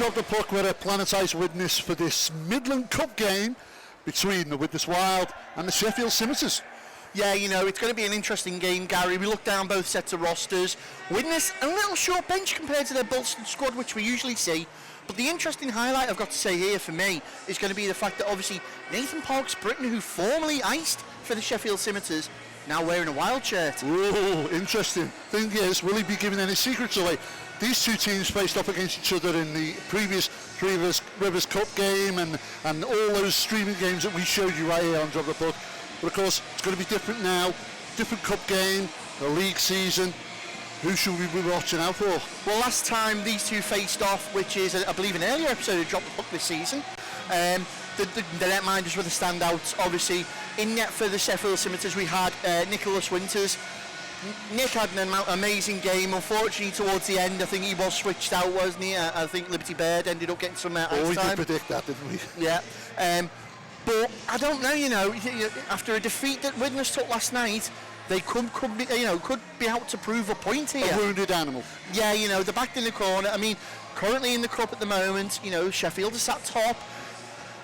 Drop the Puck. We're at Planet Ice Widnes for this Midland Cup game between the Widnes Wild and the Sheffield Scimitars. Yeah, you know, it's going to be an interesting game, Gary. We look down both sets of rosters. Widnes, a little short bench compared to their bolstered squad, which we usually see. But the interesting highlight I've got to say here for me is going to be the fact that obviously Nathan Parks-Britton, who formerly iced for the Sheffield Scimitars, now wearing a Wild shirt. Ooh, interesting. Thing is, will he be giving any secrets away? These two teams faced off against each other in the previous Three Rivers Cup game and all those streaming games that we showed you right here on Drop the Puck. But of course, it's going to be different now. Different cup game, the league season. Who should we be watching out for? Well, last time these two faced off, which is, I believe, an earlier episode of Drop the Puck this season, the netminders were the standouts. Obviously, in net for the Sheffield Scimitars, we had Nicholas Winters. Nick had an amazing game. Unfortunately, towards the end, I think he was switched out, wasn't he? I think Liberty Bird ended up getting some ice time. We did predict that, didn't we? Yeah. But I don't know, you know, after a defeat that Widnes took last night, they could be out to prove a point here. A wounded animal. Yeah, you know, they're backed in the corner. I mean, currently in the cup at the moment, you know, Sheffield is sat top.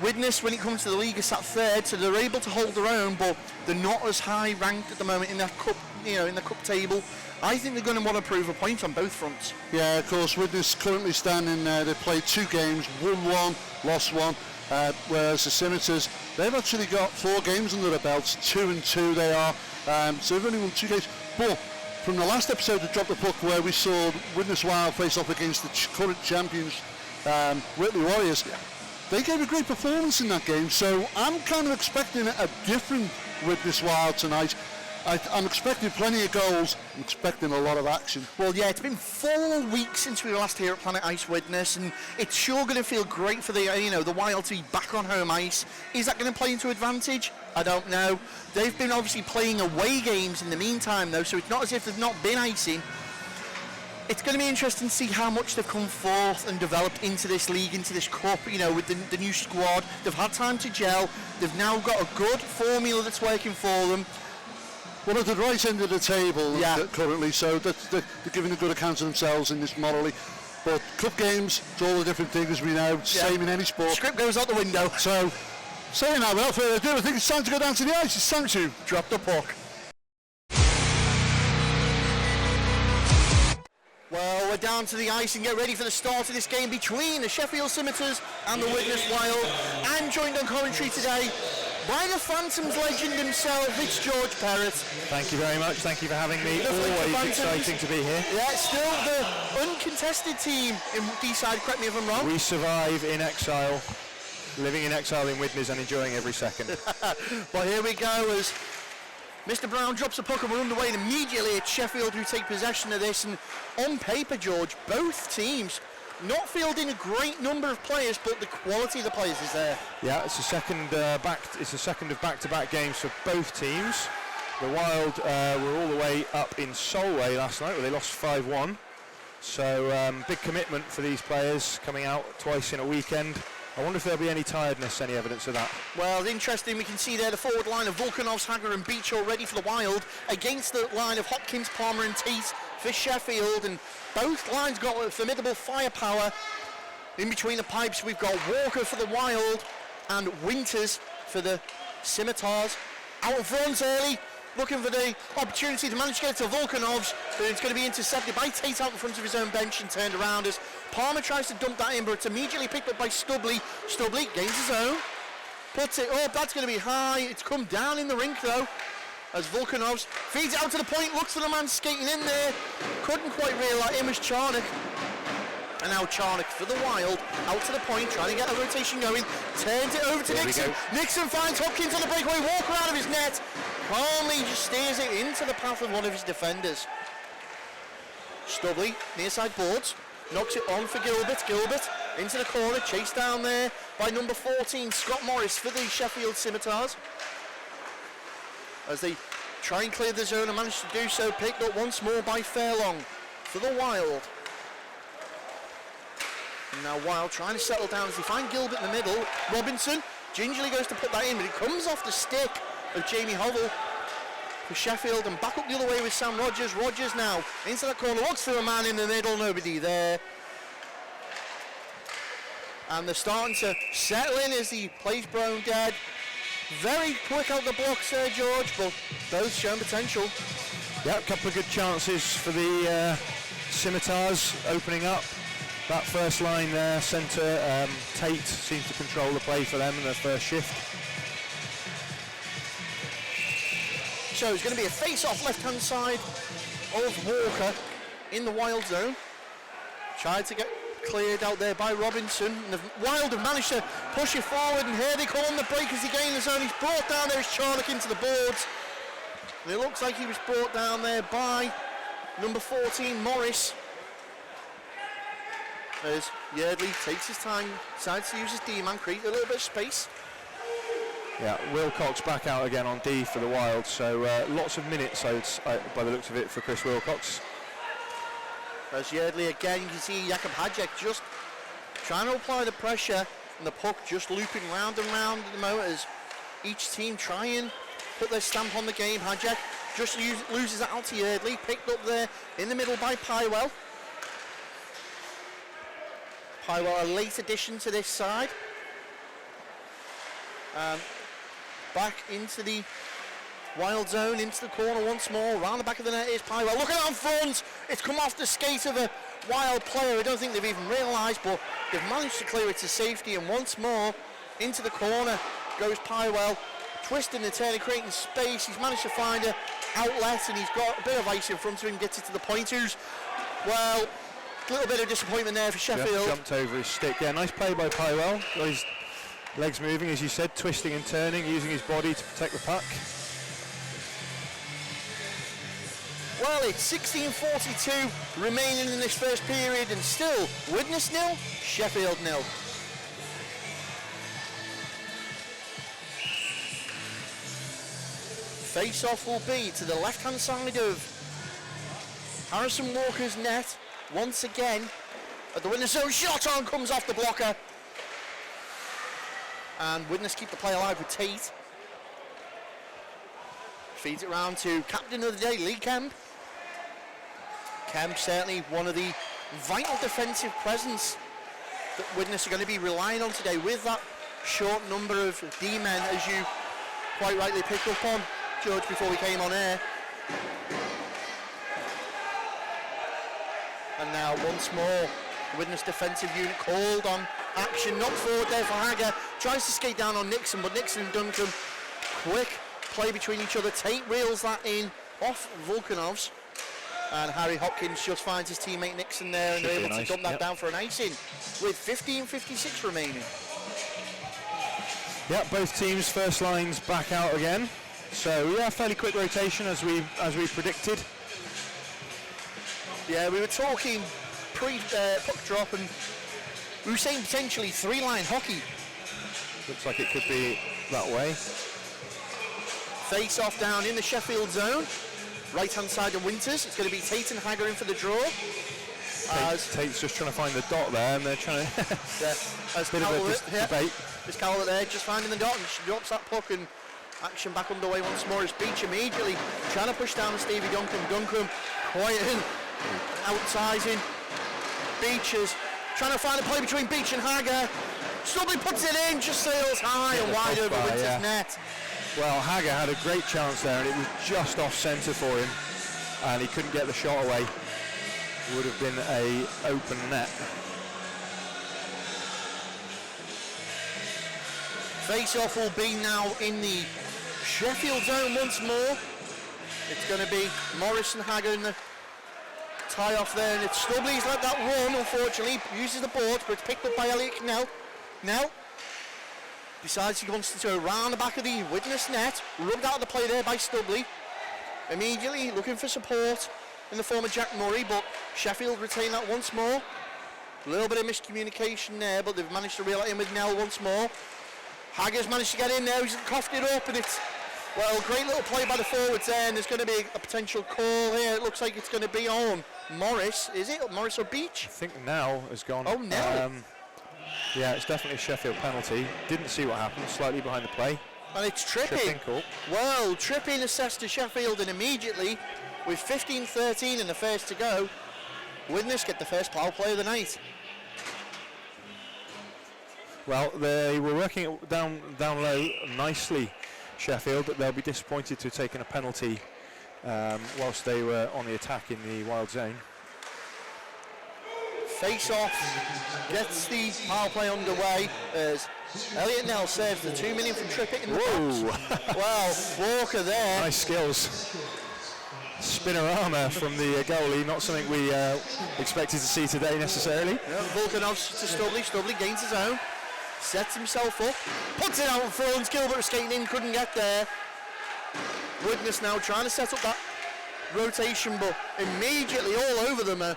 Widnes, when it comes to the league, is sat third, so they're able to hold their own, but they're not as high ranked at the moment in that cup, you know, in the cup table. I think they're going to want to prove a point on both fronts. Yeah, of course, Widnes currently standing, they played 2 games, won 1, lost 1. Whereas the Scimitars, they've actually got 4 games under their belts, 2-2 they are, so they've only won 2 games. But from the last episode of Drop the Puck, where we saw Widnes Wild face off against the current champions, Whitley Warriors, they gave a great performance in that game, so I'm kind of expecting a different Widnes Wild tonight. I'm expecting plenty of goals. I'm expecting a lot of action. Well, yeah, it's been 4 weeks since we were last here at Planet Ice Widnes, and it's sure going to feel great for the the Wild to be back on home ice. Is that going to play into advantage? I don't know. They've been obviously playing away games in the meantime, though, so it's not as if they've not been icing. It's going to be interesting to see how much they've come forth and developed into this league, into this cup, you know, with the new squad. They've had time to gel. They've now got a good formula that's working for them. Well, at the right end of the table currently, so they're giving a good account of themselves in this Moralee. But cup games, it's all the different things we know, same in any sport. Script goes out the window. So, saying that, without further ado, I think it's time to go down to the ice. It's time to Drop the Puck. Well, we're down to the ice and get ready for the start of this game between the Sheffield Scimitars and the Widnes Wild. I'm joined on commentary today by the Phantoms legend himself, it's George Perrott. Thank you very much, thank you for having me. Always exciting to be here. Yeah, still the uncontested team in D-side, correct me if I'm wrong. We survive in exile, living in exile in Widnes and enjoying every second. Well, here we go as Mr. Brown drops the puck and we're underway, and immediately it's Sheffield who take possession of this. And on paper, George, both teams not fielding a great number of players, but the quality of the players is there. Yeah, it's a second of back-to-back games for both teams. The Wild were all the way up in Solway last night, where they lost 5-1. So big commitment for these players coming out twice in a weekend. I wonder if there'll be any tiredness, any evidence of that. Well, interesting, we can see there the forward line of Volkanovs, Hager and Beach already for the Wild against the line of Hopkins, Palmer and Tate for Sheffield, and both lines got formidable firepower. In between the pipes we've got Walker for the Wild and Winters for the Scimitars. Out in front early, looking for the opportunity to manage to get to Volkanovs, but it's going to be intercepted by Tate out in front of his own bench and turned around as Palmer tries to dump that in, but it's immediately picked up by Stubley. Stubley gains his own, puts it up, that's going to be high. It's come down in the rink though, as Volkanovs feeds it out to the point, looks for the man skating in there, couldn't quite realise him as Charnock. And now Charnock for the Wild, out to the point, trying to get a rotation going, turns it over to Nixon. Nixon finds Hopkins on the breakaway, Walker out of his net, calmly just steers it into the path of one of his defenders. Stubley, near side boards, knocks it on for Gilbert. Gilbert into the corner, chased down there by number 14, Scott Morris for the Sheffield Scimitars. As they try and clear the zone and manage to do so, picked up once more by Fairlong for the Wild. And now Wild trying to settle down as they find Gilbert in the middle. Robinson gingerly goes to put that in, but it comes off the stick of Jamie Hovell for Sheffield, and back up the other way with Sam Rogers. Rogers now into that corner, looks for a man in the middle, nobody there. And they're starting to settle in as he plays Brown dead. Very quick out the blocks there, George, but both showing potential. Yeah, a couple of good chances for the Scimitars opening up. That first line there, centre, Tate seems to control the play for them in their first shift. So it's going to be a face-off left-hand side of Walker in the Wild zone. Tried to get cleared out there by Robinson. And the Wild have managed to push it forward, and here they call on the break as he gains the zone. He's brought down there as Charnock into the boards. And it looks like he was brought down there by number 14, Morris. As Yardley takes his time, decides to use his D-man, create a little bit of space. Yeah, Wilcox back out again on D for the Wild, so lots of minutes by the looks of it for Chris Wilcox. As Yardley again, you can see Jakub Hajek just trying to apply the pressure, and the puck just looping round and round at the moment as each team try and put their stamp on the game. Hajek just loses it out to Yardley, picked up there in the middle by Pywell. Pywell, a late addition to this side. Back into the Wild zone, into the corner once more. Round the back of the net is Pywell. Look at that in front. It's come off the skate of a Wild player. I don't think they've even realised, but they've managed to clear it to safety. And once more, into the corner goes Pywell. Twisting and turning, creating space. He's managed to find an outlet, and he's got a bit of ice in front of him. Gets it to the pointers. Well, a little bit of disappointment there for Sheffield. Jumped over his stick. Yeah, nice play by Pywell. Got his legs moving, as you said, twisting and turning, using his body to protect the puck. Well, it's 16:42 remaining in this first period, and still Widnes 0, Sheffield 0. Face-off will be to the left-hand side of Harrison Walker's net. Once again, at the Widnes zone, shot on, comes off the blocker. And Widnes keep the play alive with Tate. Feeds it round to captain of the day, Lee Kemp. Kemp certainly one of the vital defensive presence that Widnes are going to be relying on today, with that short number of D-men, as you quite rightly picked up on, George, before we came on air. And now once more, the Widnes defensive unit called on action, knocked forward there for Hager, tries to skate down on Nixon, but Nixon and Duncan, quick play between each other. Tate reels that in off Volkanovs, and Harry Hopkins just finds his teammate Nixon there, and they're able to dump that down for an icing with 15:56 remaining. Yeah, both teams' first lines back out again, so yeah, fairly quick rotation as we predicted. Yeah, we were talking pre-puck drop, and we were saying potentially three-line hockey. Looks like it could be that way. Face-off down in the Sheffield zone. Right-hand side of Winters. It's going to be Tate and Hager in for the draw. Tate's just trying to find the dot there, and they're trying to... As bit Calvert, of a debate. There's Calvert there, just finding the dot, and she drops that puck, and action back underway once more as Beach immediately trying to push down Stevie Duncan. Duncan quiet in, outsizing. Beach is trying to find a play between Beach and Hager. Stubbly puts it in, just sails high and wide over Winters' net. Well, Hager had a great chance there, and it was just off centre for him, and he couldn't get the shot away. Would have been a open net. Face-off will be now in the Sheffield zone once more. It's going to be Morris and Hager in the tie-off there, and it's Stubbly's let that run, unfortunately, uses the board, but it's picked up by Elliot Knell. Knell decides he wants to go around the back of the Widnes net, rubbed out of the play there by Stubbly. Immediately looking for support in the form of Jack Murray, but Sheffield retain that once more. A little bit of miscommunication there, but they've managed to reel it in with Knell once more. Hager's managed to get in there, he's coughed it up, and it's, well, great little play by the forwards there, and there's going to be a potential call here. It looks like it's going to be on Morris, is it? Morris or Beach? I think Nell has gone. Oh, Nell. Yeah, it's definitely a Sheffield penalty. Didn't see what happened, slightly behind the play. And it's tripping. Cool. Well, tripping assessed to Sheffield, and immediately, with 15-13 and the first to go, Widnes get the first power play of the night. Well, they were working it down low nicely, Sheffield, but they'll be disappointed to have taken a penalty whilst they were on the attack in the Wild zone. Face off, gets the power play underway as Elliot Nell serves the 2 million from Trippitt in the box. Well, Walker there. Nice skills. Spinorama from the goalie, not something we expected to see today necessarily. Yeah, Volkanovs to Stubley. Stubley gains his own, sets himself up, puts it out in front. Gilbert was skating in, couldn't get there. Widnes now trying to set up that rotation, but immediately all over them.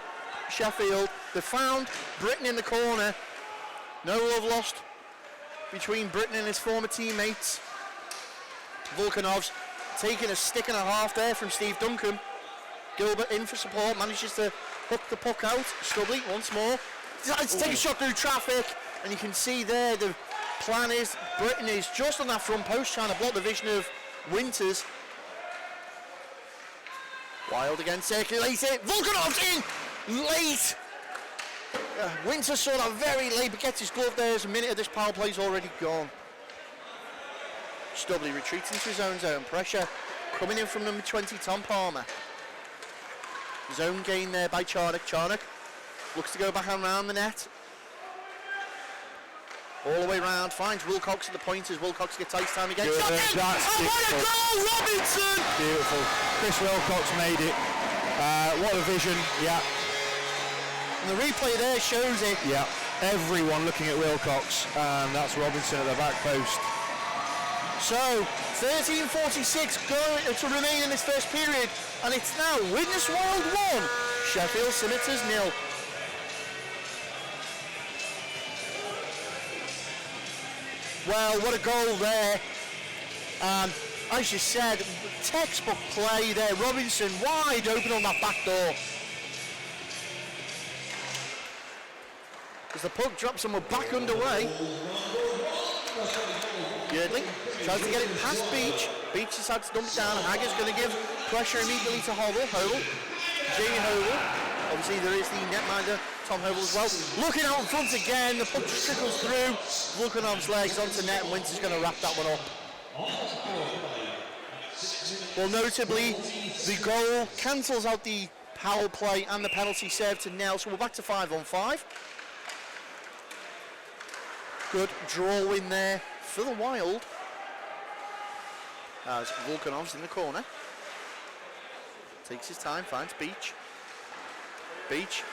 Sheffield, they found Britton in the corner. No love lost between Britton and his former teammates. Volkanovs taking a stick and a half there from Steve Duncan. Gilbert in for support, manages to hook the puck out. Stubley once more. Decides to take a shot through traffic, and you can see there the plan is Britton is just on that front post trying to block the vision of Winters. Wild again, circulates it. Volkanovs in! Late! Winters saw that very late, but gets his glove there as a minute of this power play's already gone. Stubley retreats into his own zone. Pressure coming in from number 20, Tom Palmer. Zone gain there by Charnock. Charnock looks to go back and round the net. All the way round, finds Wilcox at the pointers. Wilcox gets ice time again. Shot in! Oh, what a goal, Robinson! Beautiful. Chris Wilcox made it. What a vision, yeah. And the replay there shows it. Yeah, everyone looking at Wilcox, and that's Robinson at the back post. So, 13:46 to remain in this first period, and it's now Widnes Wild 1, Sheffield Scimitars 0. Well, what a goal there. As you said, textbook play there. Robinson wide open on that back door. As the puck drops and we're back underway. Girdling tries to get it past Beach. Beach decides to dump it down. Hagger's going to give pressure immediately to Hovell. Jamie Hovell. Obviously there is the netminder, Tom Hovell as well. Looking out in front again. The puck just trickles through. Volkanov's legs onto net, and Winter's going to wrap that one up. Well, notably, the goal cancels out the power play and the penalty serve to Nell, so we're back to 5-on-5. Good draw win there for the Wild. As Volkanov's in the corner. Takes his time, finds Beach. Beach.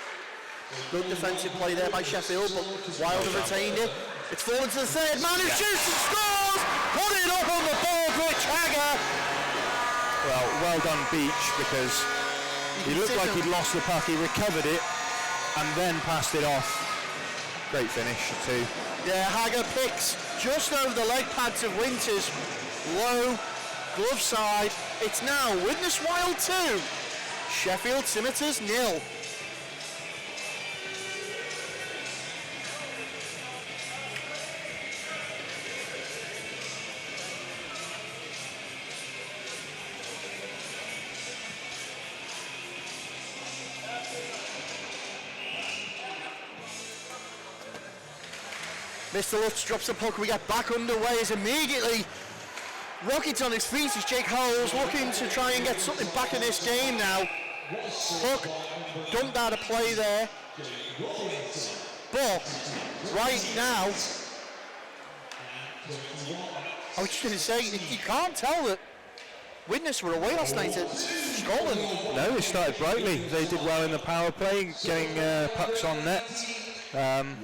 Good defensive play there by Sheffield, but Wild have retained it. It's fallen to the third man who shoots and scores! Put it up on the board, Rich Hagger! Well done Beach, because he looked like he'd lost the puck. He recovered it and then passed it off. Great finish too. Yeah, Hagger picks just over the leg pads of Winters. Low, glove side. It's now Widnes Wild 2, Sheffield Scimitars 0. Mr. Lutz drops the puck. We get back underway as immediately rockets on his feet as Jake Howells looking to try and get something back in this game now. Puck dumped out of play there. But right now, I was just going to say, you can't tell that Widnes were away last night at Scotland. No, they started brightly. They did well in the power play, getting pucks on net. And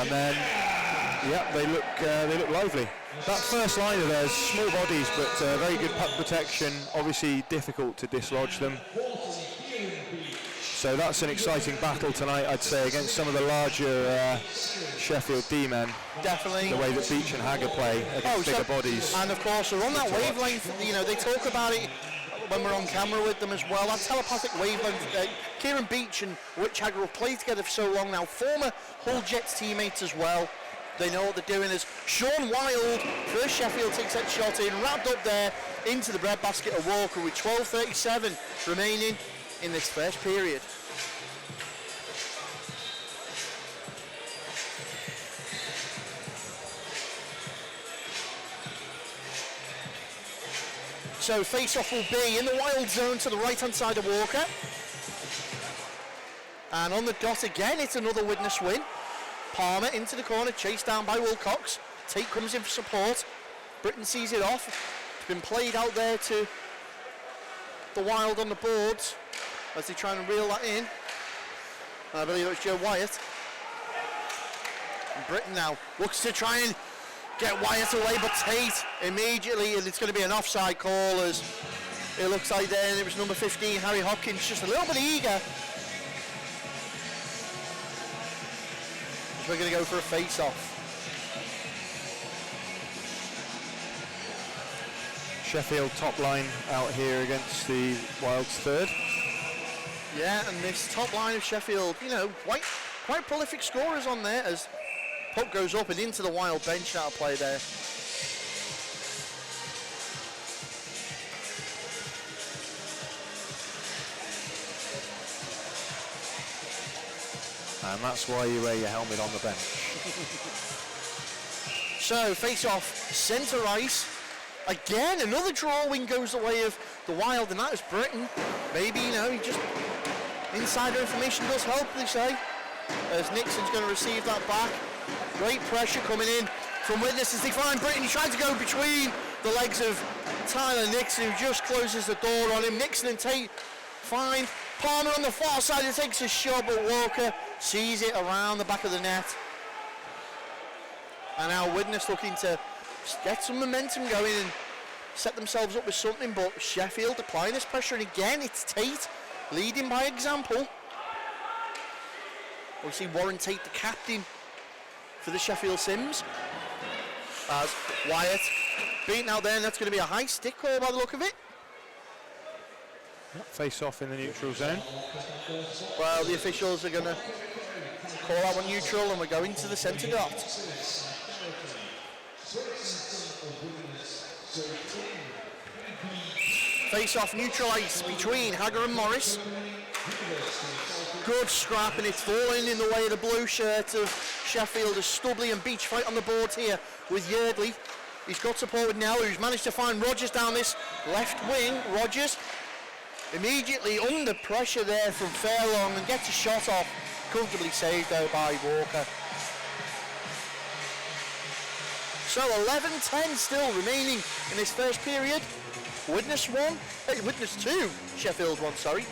then, yeah, they look lively. That first line of theirs, small bodies, but very good puck protection. Obviously difficult to dislodge them. So that's an exciting battle tonight, I'd say, against some of the larger Sheffield D-men. Definitely. The way that Beach and Hagger play against bigger bodies. And of course, they're on that wavelength. You know, they talk about it when we're on camera with them as well. That telepathic wavelength. Kieran Beach and Rich Hagger have played together for so long now. Former Hull Jets teammates as well. They know what they're doing. As Sean Wild, first Sheffield takes that shot in, wrapped up there into the breadbasket of Walker with 12:37 remaining in this first period. So face-off will be in the Wild zone to the right-hand side of Walker. And on the dot again, it's another Widnes win. Palmer into the corner, chased down by Wilcox. Tate comes in for support. Britton sees it off. It's been played out there to the Wild on the boards as they try and reel that in. I believe it was Joe Wyatt. And Britton now looks to try and get Wyatt away, but Tate immediately, and it's going to be an offside call as it looks like there, and it was number 15, Harry Hopkins, just a little bit eager. We're going to go for a face-off. Sheffield top line out here against the Wild's third. Yeah, and this top line of Sheffield, you know, quite prolific scorers on there as puck goes up and into the Wild bench now play there. And that's why you wear your helmet on the bench. So, face-off, centre ice. Again, another drawing goes the way of the Wild, and that is Britton. Maybe, you know, he just... Insider information does help, they say. As Nixon's going to receive that back. Great pressure coming in from Widnes as they find Britton. He tried to go between the legs of Tyler Nixon, who just closes the door on him. Nixon and Tate find Palmer on the far side, and takes a shot, but Walker sees it around the back of the net. And now Widnes looking to get some momentum going and set themselves up with something, but Sheffield applying this pressure, and again it's Tate leading by example. We see Warren Tate, the captain for the Sheffield Scims, as Wyatt beaten out there, and that's going to be a high stick call by the look of it. Face off in the neutral zone. Well, the officials are going to call out on neutral, and we're going to the centre dot. Face off neutral ice between Hagger and Morris. Good scrap, and it's falling in the way of the blue shirt of Sheffield as Stubley and Beach fight on the board here with Yardley. He's got support with Nell, who's managed to find Rogers down this left wing. Rogers immediately under pressure there from Fairlong and gets a shot off. Comfortably saved though by Walker. So 11-10 still remaining in this first period. Widnes 2, Sheffield 1, sorry.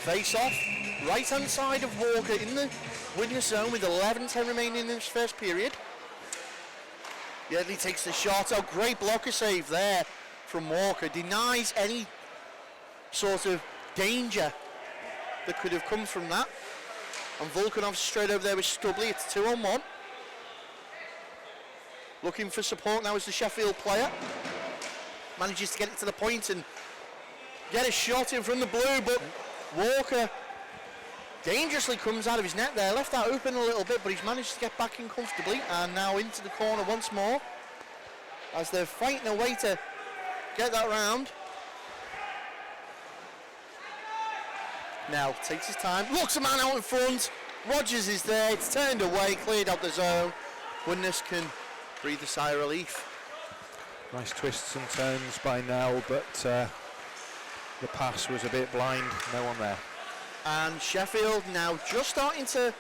Face off, right hand side of Walker in the Widnes zone with 11-10 remaining in this first period. Yardley takes the shot. Oh, great blocker save there from Walker. Denies any sort of danger that could have come from that. And Volkanov straight over there with Stubley. It's 2-on-1. Looking for support now is the Sheffield player. Manages to get it to the point and get a shot in from the blue, but Walker dangerously comes out of his net there. Left that open a little bit, but he's managed to get back in comfortably. And now into the corner once more as they're fighting a way to get that round. Now takes his time, looks a man out in front. Rogers is there, it's turned away, cleared out the zone. Widnes can breathe a sigh of relief. Nice twists and turns by Nell, but the pass was a bit blind, no one there. And Sheffield now just starting to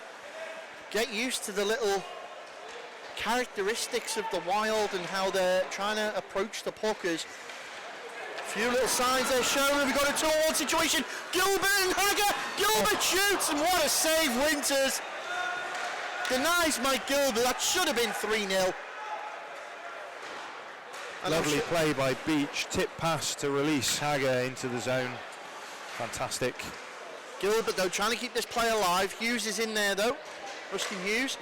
get used to the little characteristics of the Wild and how they're trying to approach the puckers. Few little signs there showing. We've got a 2-on-1 situation. Gilbert and Hagger. Gilbert shoots, and what a save, Winters. Denies Mike Gilbert. That should have been 3-0. Lovely play by Beach. Tip pass to release Hagger into the zone. Fantastic. Gilbert, though, trying to keep this play alive. Hughes is in there, though. Ruskin Hughes.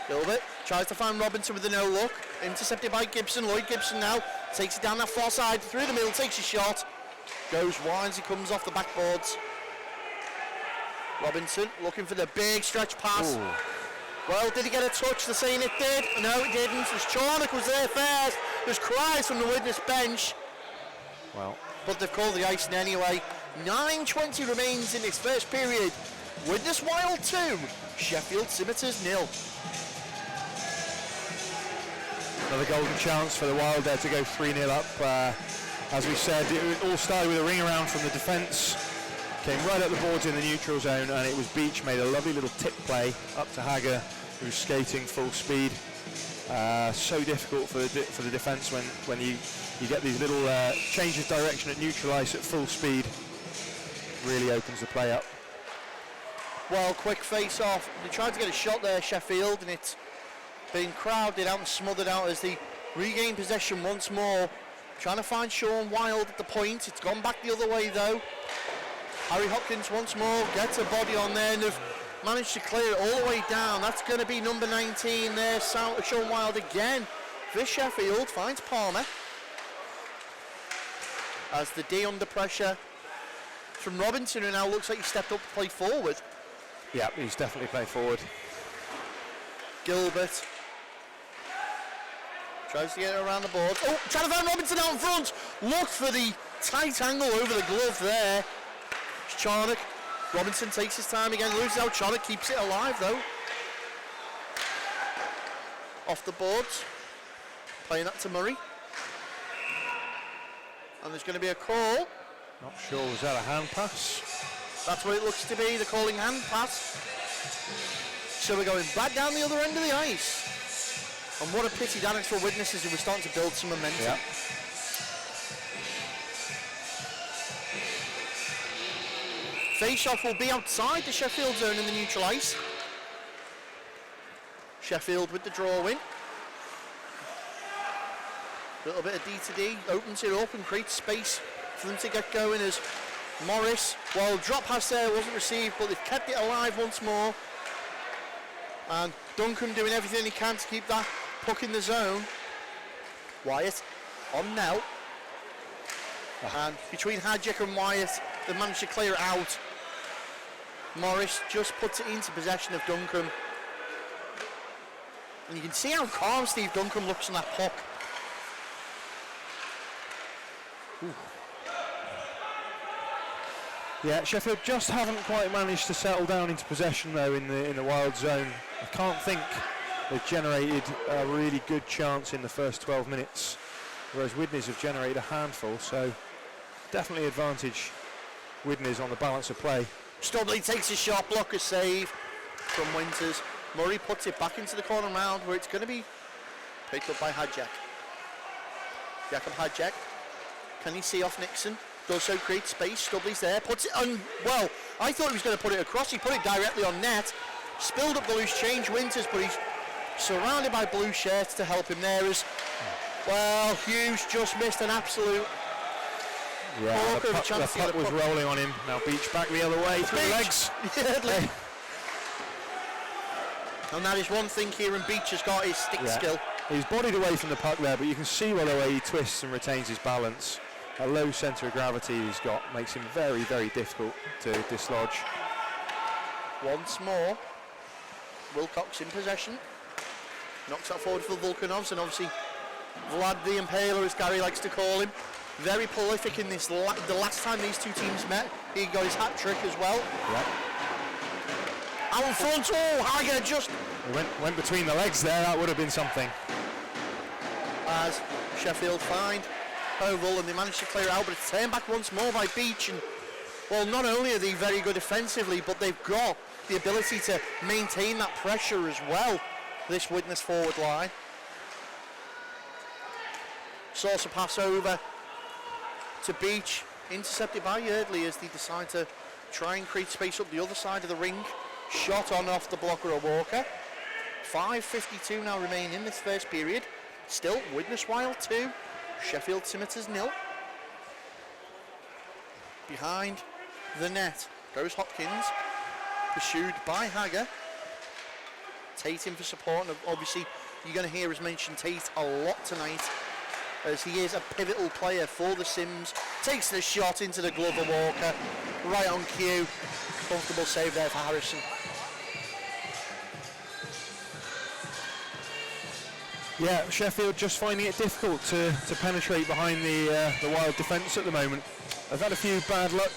Gilbert tries to find Robinson with a no-look. Intercepted by Gibson. Lloyd Gibson now takes it down that far side. Through the middle, takes a shot. Goes wide as he comes off the backboards. Robinson looking for the big stretch pass. Ooh. Well, did he get a touch? They're saying it did. No, it didn't. As Charnock was there first. There's cries from the Widnes bench. Well, but they've called the icing anyway. 9:20 remains in this first period. Widnes Wild 2, Sheffield Scimitars 0. Another golden chance for the Wild there to go 3-0 up. As we said, it all started with a ring around from the defence. Came right up the boards in the neutral zone, and it was Beach made a lovely little tip play up to Hager, who's skating full speed. So difficult for the defence when you get these little changes of direction at neutral ice at full speed. Really opens the play up. Well, quick face off. They tried to get a shot there, Sheffield, and it's been crowded out and smothered out as they regain possession once more. Trying to find Sean Wild at the point. It's gone back the other way though. Harry Hopkins once more gets a body on there and they've managed to clear it all the way down. That's going to be number 19 there. Sean Wild again for Sheffield. Finds Palmer. As the D under pressure from Robinson, who now looks like he stepped up to play forward. Yeah, he's definitely played forward. Gilbert tries to get it around the board. Oh, trying to find Robinson out in front. Look for the tight angle over the glove there. It's Charnock. Robinson takes his time again, loses out. Charnock keeps it alive though. Off the boards. Playing that to Murray. And there's going to be a call. Not sure, was that a hand pass? That's what it looks to be, the calling hand pass. So we're going back down the other end of the ice. And what a pity that is for Widnes as we're starting to build some momentum. Yeah. Face-off will be outside the Sheffield zone in the neutral ice. Sheffield with the draw win. A little bit of D2D, opens it up and creates space for them to get going as Morris, well, drop pass there wasn't received, but they've kept it alive once more. And Duncan doing everything he can to keep that puck in the zone. Wyatt on now. And between Hadjic and Wyatt, they managed to clear it out. Morris just puts it into possession of Duncan. And you can see how calm Steve Duncan looks on that puck. Ooh. Yeah, Sheffield just haven't quite managed to settle down into possession though in the Wild zone. I can't think they've generated a really good chance in the first 12 minutes, whereas Widnes have generated a handful, so definitely advantage Widnes on the balance of play. Studley takes a shot, blocker save from Winters. Murray puts it back into the corner round where it's going to be picked up by Hadjic. Jakob Hadjic, can he see off Nixon? Does so, create space. Studley's there, puts it on. Well, I thought he was going to put it across. He put it directly on net. Spilled up the loose change, Winters, but he's surrounded by blue shirts to help him there. As well, Hughes just missed an absolute. Yeah, the puck was rolling on him. Now Beach back the other way through the legs. Yeah, and that is one thing Kieran Beach has got, his stick skill. He's bodied away from the puck there, but you can see by the way he twists and retains his balance. A low centre of gravity he's got makes him very, very difficult to dislodge. Once more, Wilcox in possession. Knocks that forward for the Volkanovs, and obviously Vlad the Impaler, as Gary likes to call him. Very prolific in this. The last time these two teams met, he got his hat trick as well. Yep. Out in front, oh, Hager just... He went between the legs there, that would have been something. As Sheffield find Oval, and they managed to clear it out, but it's turned back once more by Beach. And well, not only are they very good defensively, but they've got the ability to maintain that pressure as well, this Widnes forward line. Source a pass over to Beach, intercepted by Yardley as they decide to try and create space up the other side of the ring. Shot on off the blocker of Walker. 5:52 now remain in this first period. Still Widnes Wild 2, Sheffield Scimitars 0. Behind the net goes Hopkins, pursued by Hager. Tate in for support, and obviously you're going to hear us mention Tate a lot tonight, as he is a pivotal player for the Sims. Takes the shot into the glove of Walker, right on cue. Comfortable save there for Harrison. Yeah, Sheffield just finding it difficult to penetrate behind the Wild defence at the moment. They've had a few bad luck,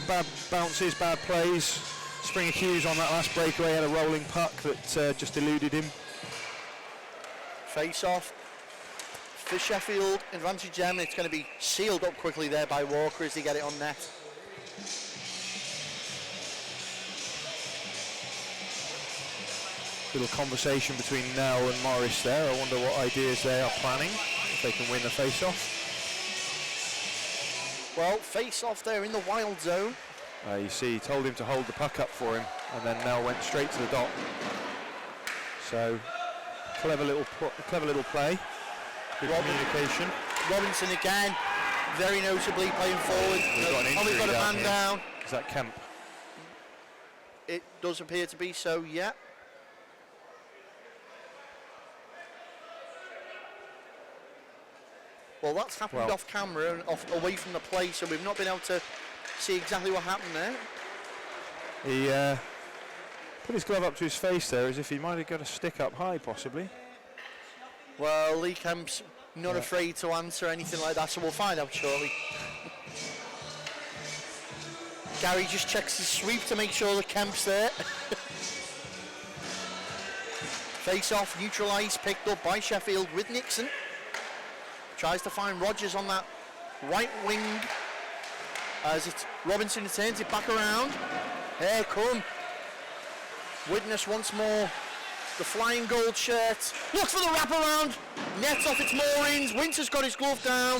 bad bounces, bad plays. Springer Hughes on that last breakaway had a rolling puck that just eluded him. Face off for Sheffield, advantage them. It's going to be sealed up quickly there by Walker as they get it on net. Little conversation between Nell and Morris there. I wonder what ideas they are planning, if they can win the face-off. Well, face-off there in the wild zone. You see, he told him to hold the puck up for him, and then Nell went straight to the dot. So, clever little play. Good communication. Robinson again, very notably playing forward. Probably got a man down. Is that Kemp? It does appear to be so, yeah. Well, that's happened off camera and away from the play, so we've not been able to see exactly what happened there. He put his glove up to his face there as if he might have got a stick up high, possibly. Well, Lee Kemp's not afraid to answer anything like that, so we'll find out shortly. Gary just checks his sweep to make sure that Kemp's there. Face off, neutralised, picked up by Sheffield with Nixon. Tries to find Rogers on that right wing as it's Robinson turns it back around. Here come Widnes once more. The flying gold shirt. Looks for the wraparound. Nets off its moorings. Winter's got his glove down.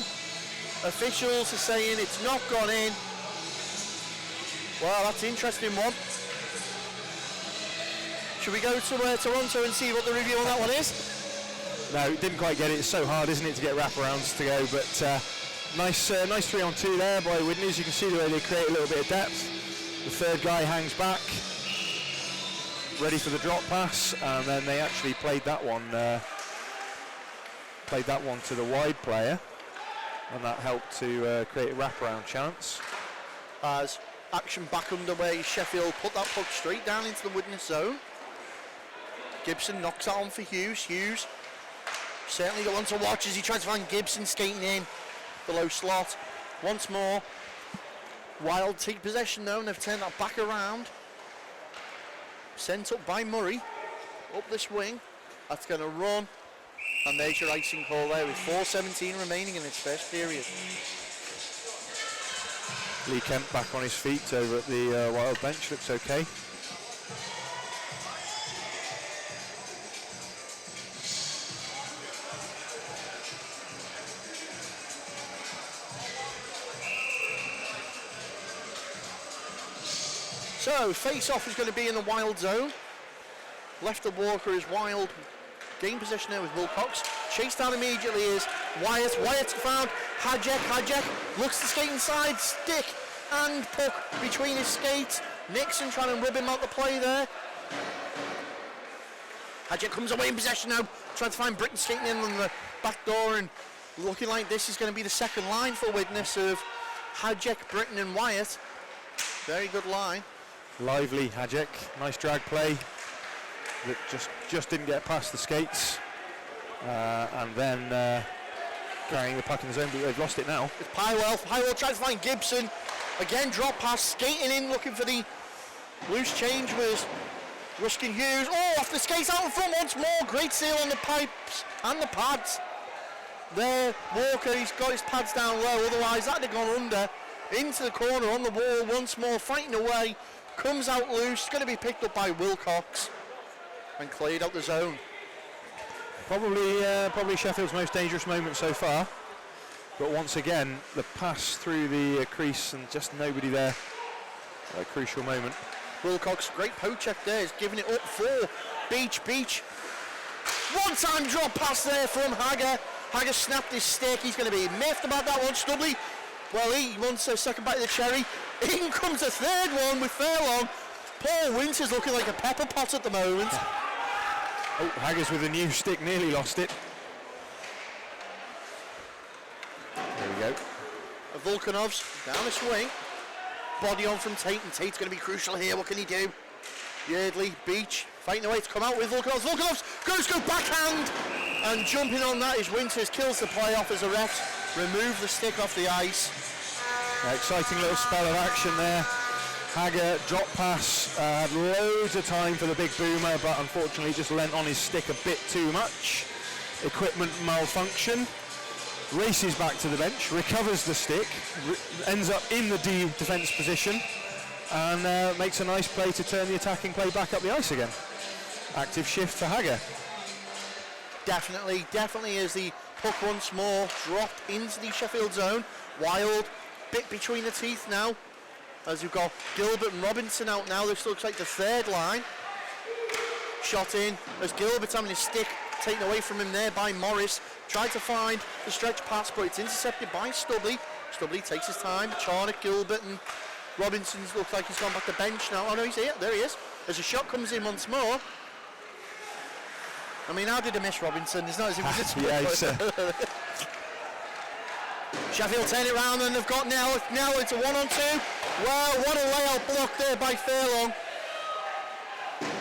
Officials are saying it's not gone in. Well, that's an interesting one. Should we go to Toronto and see what the review on that one is? No, didn't quite get it. It's so hard, isn't it, to get wraparounds to go, but nice 3-on-2 there by Widnes. You can see the way they create a little bit of depth. The third guy hangs back, ready for the drop pass, and then they actually played that one to the wide player, and that helped to create a wraparound chance. As action back underway, Sheffield put that puck straight down into the Widnes zone. Gibson knocks that on for Hughes. Hughes certainly got one to watch as he tries to find Gibson skating in below slot. Once more, Wild take possession though, and they've turned that back around. Sent up by Murray, up this wing. That's going to run, and there's your icing call there with 4:17 remaining in its first period. Lee Kemp back on his feet over at the Wild bench, looks okay. So, face-off is going to be in the Wild zone. Left of Walker is Wild. Game possession there with Wilcox. Chased down immediately is Wyatt. Wyatt's found Hajek. Hajek looks to skate inside. Stick and puck between his skates. Nixon trying to rib him out the play there. Hajek comes away in possession now. Trying to find Britton skating in on the back door, and looking like this is going to be the second line for Widnes of Hajek, Britton and Wyatt. Very good line. Lively Hajek, nice drag play that just didn't get past the skates, and then carrying the puck in the zone, but they've lost it now. It's Pywell. Pywell tries to find Gibson. Again, drop pass, skating in, looking for the loose change was Ruskin Hughes. Oh, off the skates out in front once more. Great seal on the pipes and the pads. There, Walker, he's got his pads down low, otherwise that'd have gone under. Into the corner on the wall once more, fighting away. Comes out loose, it's going to be picked up by Wilcox and cleared out the zone. Probably Sheffield's most dangerous moment so far. But once again, the pass through the crease and just nobody there at a crucial moment. Wilcox, great poke check there, is giving it up for Beach. One-time drop pass there from Hagger. Hagger snapped his stick, he's going to be miffed about that one. Stubley, well, he wants a second bite of the cherry. In comes a third one with Fairlong. Paul Winters looking like a pepper pot at the moment. Oh, Haggers with a new stick, nearly lost it. There we go. Volkanov's down the swing. Body on from Tate, and Tate's going to be crucial here. What can he do? Yeardley, Beach, fighting away to come out with Volkanov's. Volkanov's goes backhand, and jumping on that is Winters. Kills the play off as a ref. Remove the stick off the ice. Exciting little spell of action there. Hager drop pass, had loads of time for the big boomer, but unfortunately just lent on his stick a bit too much. Equipment malfunction. Races back to the bench, recovers the stick, ends up in the D defence position, and makes a nice play to turn the attacking play back up the ice again. Active shift for Hager. Definitely as the puck once more dropped into the Sheffield zone. Wild, bit between the teeth now, as we've got Gilbert and Robinson out now. This looks like the third line. Shot in, as Gilbert's having his stick taken away from him there by Morris. Tried to find the stretch pass, but it's intercepted by Stubley. Stubley takes his time. Charnock, Gilbert and Robinson looks like he's gone back to bench now. Oh no, he's here. There he is. As a shot comes in once more. I mean, how did I miss Robinson? It's not as if he was Sheffield turn it around and they've got Nell. Now it's a 1-on-2. Wow, what a layout block there by Fairlong.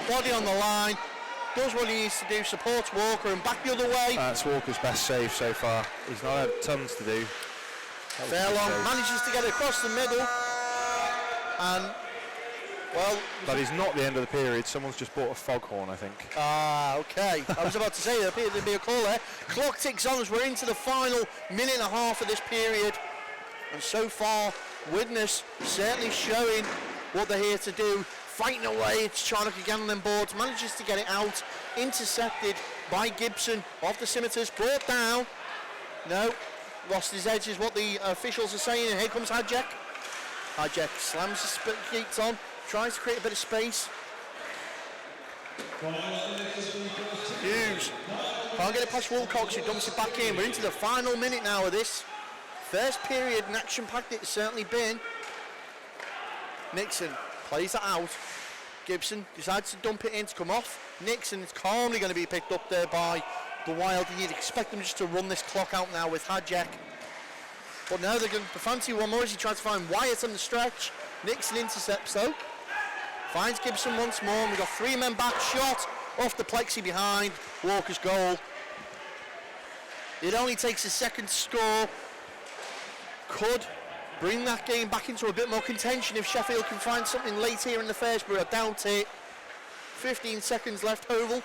Body on the line. Does what he needs to do, supports Walker and back the other way. That's Walker's best save so far. He's not had tons to do. Fairlong manages to get across the middle. And, well... But he's not the end of the period. Someone's just bought a foghorn, I think. Ah, okay. I was about to say there appeared to be a call there. Clock ticks on as we're into the final minute and a half of this period. And so far, Widnes certainly showing what they're here to do. Fighting away, it's Charnock again on them boards, manages to get it out, intercepted by Gibson of the Scimitars, brought down. No, lost his edge is what the officials are saying, and here comes Hadjek. Hadjek slams the skates on, tries to create a bit of space. Hughes can't get it past Wilcox, who dumps it back in. We're into the final minute now of this first period, and action-packed it's certainly been. Nixon plays that out. Gibson decides to dump it in to come off. Nixon is calmly going to be picked up there by the Wild, and you'd expect them just to run this clock out now with Hadjek. But now they're going to fancy one more as he tries to find Wyatt on the stretch. Nixon intercepts though. Finds Gibson once more, and we've got three men back. Shot off the plexi behind Walker's goal. It only takes a second to score. Could bring that game back into a bit more contention if Sheffield can find something late here in the first, but I doubt it. 15 seconds left, Oval.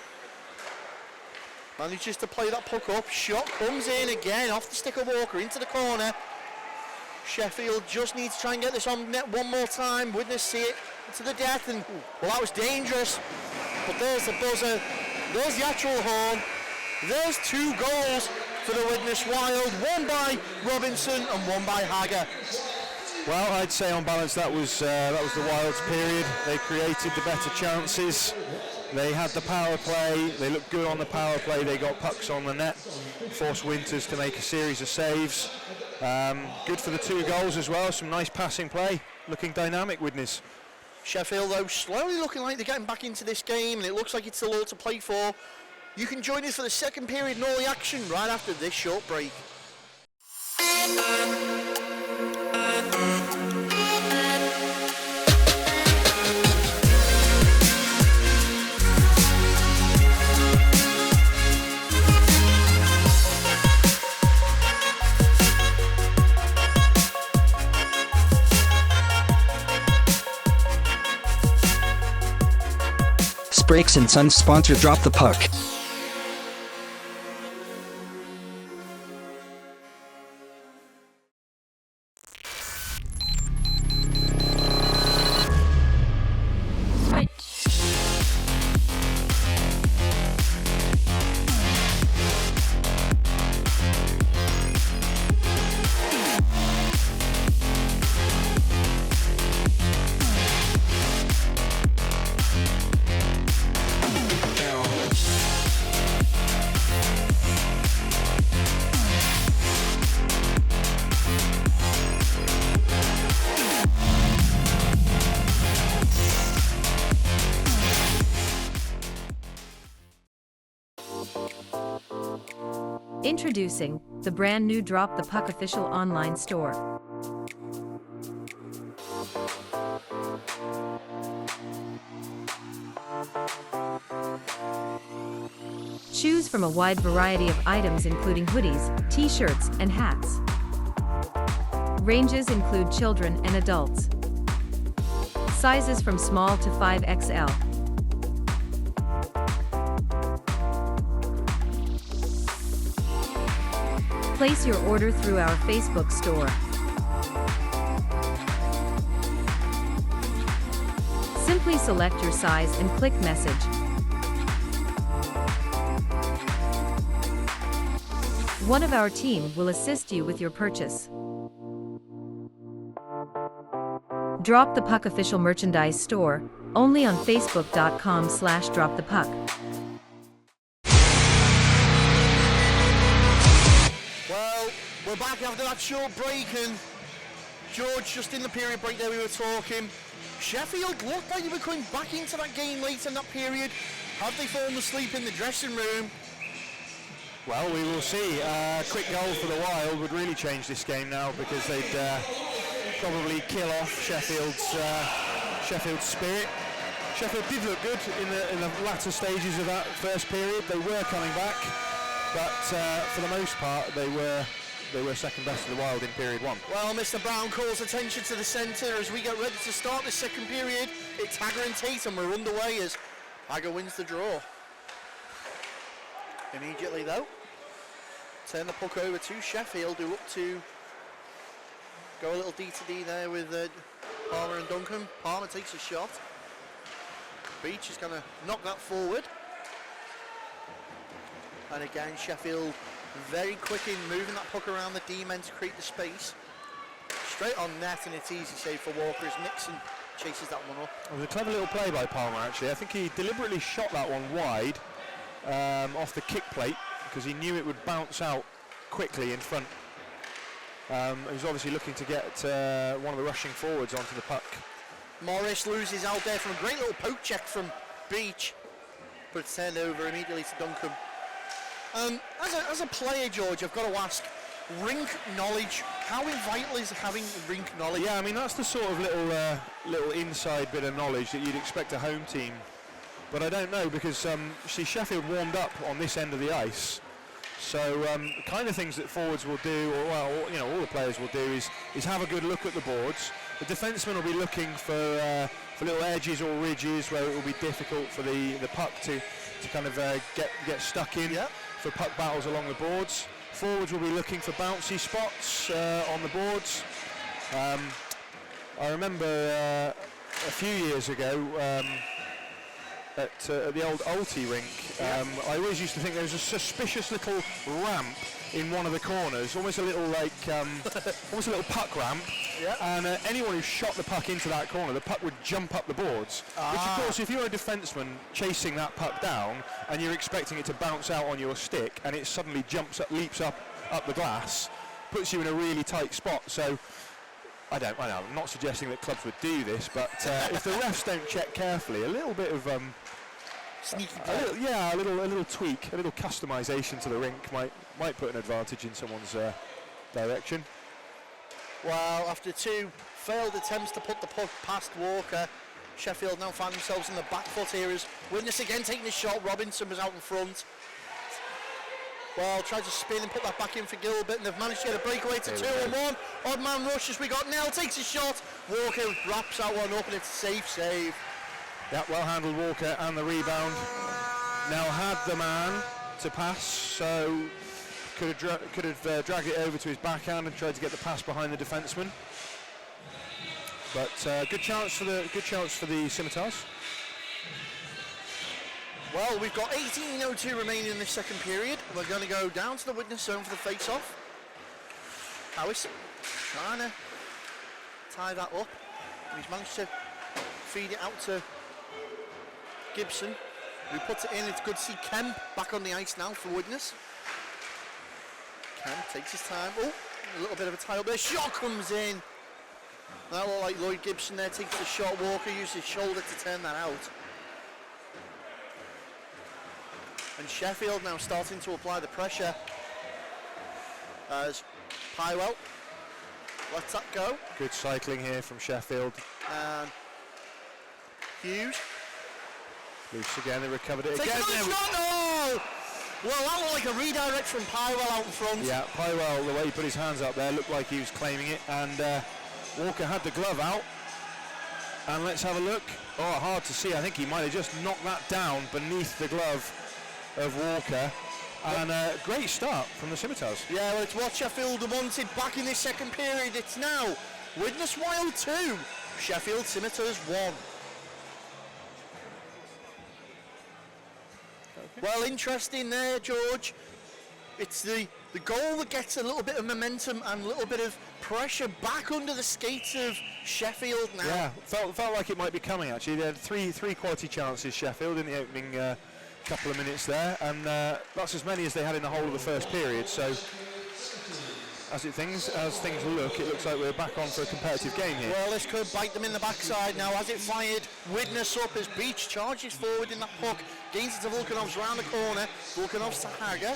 Manages to play that puck up. Shot comes in again off the stick of Walker into the corner. Sheffield just needs to try and get this on net one more time. Widnes see it to the death, and well, that was dangerous. But there's the buzzer. There's the actual horn. There's two goals for the Widnes Wild, one by Robinson and one by Hager. Well, I'd say on balance that was the Wild's period. They created the better chances. They had the power play. They looked good on the power play. They got pucks on the net, forced Winters to make a series of saves. Good for the two goals as well. Some nice passing play. Looking dynamic, Widnes. Sheffield, though, slowly looking like they're getting back into this game, and it looks like it's still all to play for. You can join us for the second period and all the action right after this short break. Brakes and Sons sponsor Drop the Puck. Introducing the brand new Drop the Puck official online store. Choose from a wide variety of items including hoodies, t-shirts, and hats. Ranges include children and adults. Sizes from small to 5XL. Place your order through our Facebook store. Simply select your size and click message. One of our team will assist you with your purchase. Drop the Puck official merchandise store, only on facebook.com/dropthepuck. Well, we're back after that short break, and George, just in the period break there we were talking, Sheffield looked like they were coming back into that game late in that period. Have they fallen asleep in the dressing room? Well, we will see. Quick goal for the Wild would really change this game now, because they'd probably kill off Sheffield's spirit. Sheffield did look good in the latter stages of that first period. They were coming back, but for the most part they were second best to the Wild in period one. Well, Mr. Brown calls attention to the centre as we get ready to start the second period. It's Hagger and Tate, and we're underway as Hagger wins the draw. Immediately though, turn the puck over to Sheffield, who look to go a little D to D there with Palmer and Duncan. Palmer takes a shot. Beach is going to knock that forward. And again, Sheffield very quick in moving that puck around the D-men to create the space. Straight on net, and it's easy save for Walker as Nixon chases that one up. It was a clever little play by Palmer, actually. I think he deliberately shot that one wide off the kick plate, because he knew it would bounce out quickly in front. He was obviously looking to get one of the rushing forwards onto the puck. Morris loses out there from a great little poke check from Beach, but it's turned over immediately to Duncan. As a player, George, I've got to ask, rink knowledge, how vital is having rink knowledge? Yeah, I mean, that's the sort of little inside bit of knowledge that you'd expect a home team. But I don't know, because see, Sheffield warmed up on this end of the ice. So the kind of things that forwards will do, or well, you know, all the players will do is have a good look at the boards. The defensemen will be looking for little edges or ridges where it will be difficult for the puck to kind of get stuck in. Yep. For puck battles along the boards. Forwards will be looking for bouncy spots on the boards. I remember a few years ago at the old Ulti rink, I always used to think there was a suspicious little ramp in one of the corners, almost a little almost a little puck ramp. Yep. And anyone who shot the puck into that corner, the puck would jump up the boards. Which, of course, if you're a defenseman chasing that puck down and you're expecting it to bounce out on your stick, and it suddenly leaps up the glass, puts you in a really tight spot. So I know, I'm not suggesting that clubs would do this, but if the refs don't check carefully, a little bit of Sneaky a little tweak, a little customization to the rink might put an advantage in someone's direction. Well, after two failed attempts to put the puck past Walker, Sheffield now find themselves in the back foot here as Widnes again taking the shot. Robinson was out in front. Well, tried to spin and put that back in for Gilbert, and they've managed to get a breakaway to 2-on-1. Odd man rush as we got Nell takes a shot. Walker wraps that one up, and it's a safe save. Yeah, well handled Walker, and the rebound. Now had the man to pass, so could have dragged it over to his backhand and tried to get the pass behind the defenseman. But good chance for the Scimitars. Well, we've got 18:02 remaining in this second period. We're going to go down to the Widnes zone for the face-off. Howis trying to tie that up. He's managed to feed it out to Gibson, who puts it in. It's good to see Kemp back on the ice now for Widnes. Kemp takes his time. Oh, a little bit of a tie up there. Shot comes in. That looked like Lloyd Gibson there takes the shot. Walker used his shoulder to turn that out. And Sheffield now starting to apply the pressure as Pywell lets that go. Good cycling here from Sheffield. And Hughes. Loose again, they recovered it Takes again. another shot! Oh! Well, that looked like a redirect from Pywell out in front. Yeah, Pywell, the way he put his hands up there, looked like he was claiming it, and Walker had the glove out, And let's have a look. Oh, hard to see. I think he might have just knocked that down beneath the glove of Walker. And great start from the Scimitars. Yeah, well, it's what Sheffield wanted back in this second period. It's now Widnes Wild 2, Sheffield Scimitars 1. Well, interesting there, George. It's the goal that gets a little bit of momentum and a little bit of pressure back under the skates of Sheffield now. Yeah, felt like it might be coming actually. They had three quality chances, Sheffield, in the opening couple of minutes there, and that's as many as they had in the whole of the first period. So as things look, it looks like we're back on for a competitive game here. Well, this could bite them in the backside now as it fired Widnes up as Beach charges forward in that puck, gains it to Volkanovs round the corner, Volkanovs to Hager,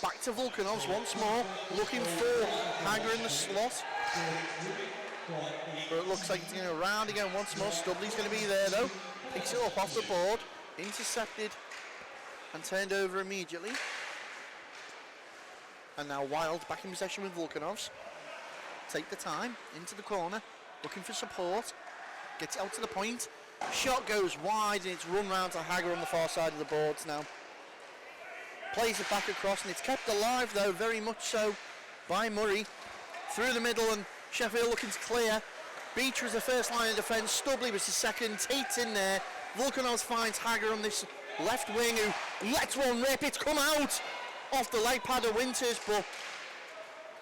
back to Volkanovs once more, looking for Hager in the slot. But it looks like it's going to round again once more. Stubley's going to be there though, picks it up off the board, intercepted and turned over immediately. And now Wild back in possession with Volkanovs. Take the time, into the corner, looking for support. Gets out to the point. Shot goes wide and it's run round to Hager on the far side of the boards now. Plays it back across and it's kept alive though, very much so, by Murray. Through the middle and Sheffield looking to clear. Beach was the first line of defence, Stubley was the second, Tate's in there. Volkanovs finds Hager on this left wing who lets one rip, it's come out off the leg pad of Winters, but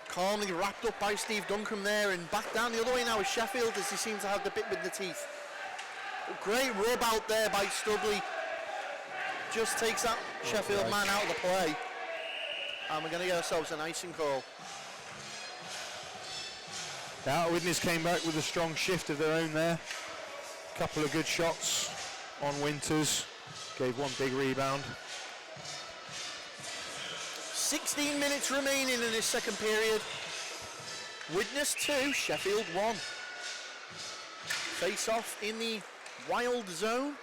calmly wrapped up by Steve Duncombe there, and back down the other way now is Sheffield as they seem to have the bit with the teeth. Great rub out there by Stubley, just takes that Sheffield man out of the play, and we're going to get ourselves an icing call. Now Widnes came back with a strong shift of their own there. Couple of good shots on Winters, gave one big rebound. 16 minutes remaining in this second period. Widnes 2, Sheffield 1. Face off in the Wild zone.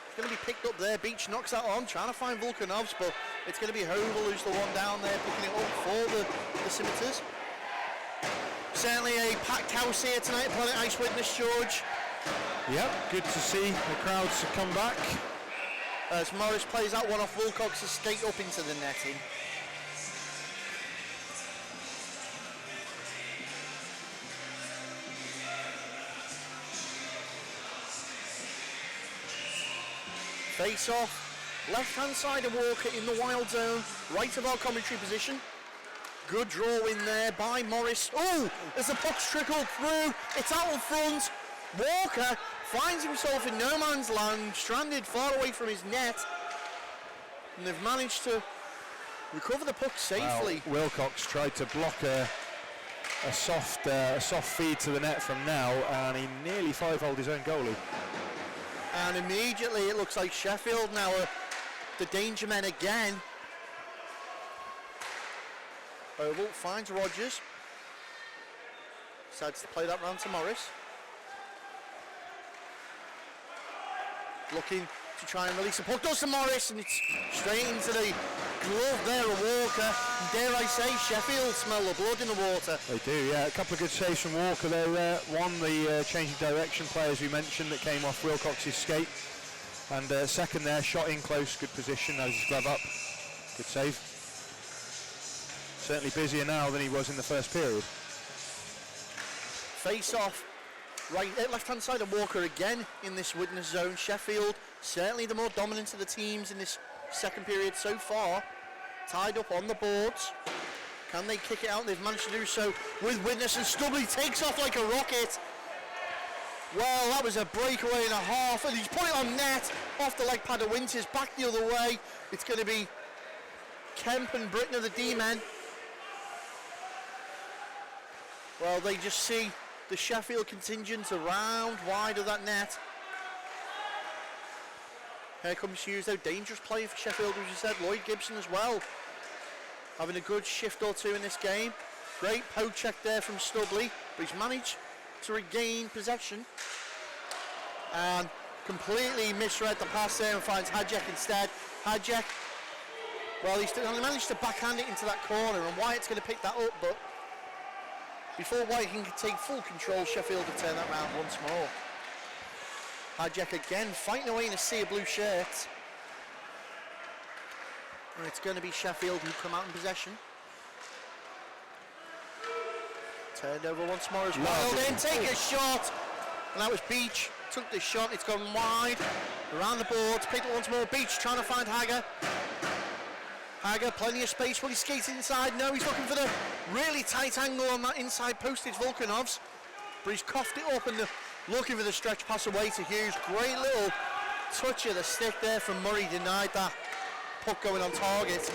It's going to be picked up there. Beach knocks that on, trying to find Volkanovs, but it's going to be Hovel who's the one down there picking it up for the Scimitars. Certainly a packed house here tonight at Planet Ice Widnes, George. Yep, good to see the crowds have come back. As Morris plays that one off Wilcox's skate up into the netting. Face off, left hand side of Walker in the Wild zone, right of our commentary position. Good draw in there by Morris. Oh, as the puck's trickled through, it's out in front. Walker finds himself in no man's land, stranded far away from his net. And they've managed to recover the puck safely. Well, Wilcox tried to block a soft feed to the net from now, and he nearly five-holed his own goalie. And immediately it looks like Sheffield now are the danger men again. Oval finds Rogers. Decides to play that round to Morris. Looking to try and release the puck. Does to Morris, and it's straight into the glove there of Walker. And dare I say, Sheffield smell the blood in the water. They do, yeah. A couple of good saves from Walker there. One, the changing direction play, as we mentioned, that came off Wilcox's skate. And second there, shot in close, good position, has his glove up. Good save. Certainly busier now than he was in the first period. Face off, right, left hand side of Walker again in this Widnes zone. Sheffield, certainly the more dominant of the teams in this second period so far. Tied up on the boards. Can they kick it out? They've managed to do so with Widnes, and Stubley takes off like a rocket. Well, that was a breakaway and a half, and he's put it on net off the leg pad of Winters, back the other way. It's going to be Kemp and Britton, the D-men. Well, they just see the Sheffield contingent around wide of that net. Here comes Hughes, though. Dangerous play for Sheffield, as you said. Lloyd Gibson as well, having a good shift or two in this game. Great poke check there from Stubley, but he's managed to regain possession and completely misread the pass there and finds Hadjek instead. Hadjek, well, he's managed to backhand it into that corner, and Wyatt's going to pick that up, but before Wyatt can take full control, Sheffield have turned that round once more. Hajek again fighting away in a sea of blue shirts. And it's going to be Sheffield who come out in possession. Turned over once more as Wild in, take a shot. And that was Beach, took the shot, it's gone wide. Around the boards, picked it once more, Beach trying to find Hager. Hager, plenty of space, will he skate inside? No, he's looking for the really tight angle on that inside post, it's Volkanov's. But he's coughed it up and looking for the stretch pass away to Hughes. Great little touch of the stick there from Murray, denied that puck going on target.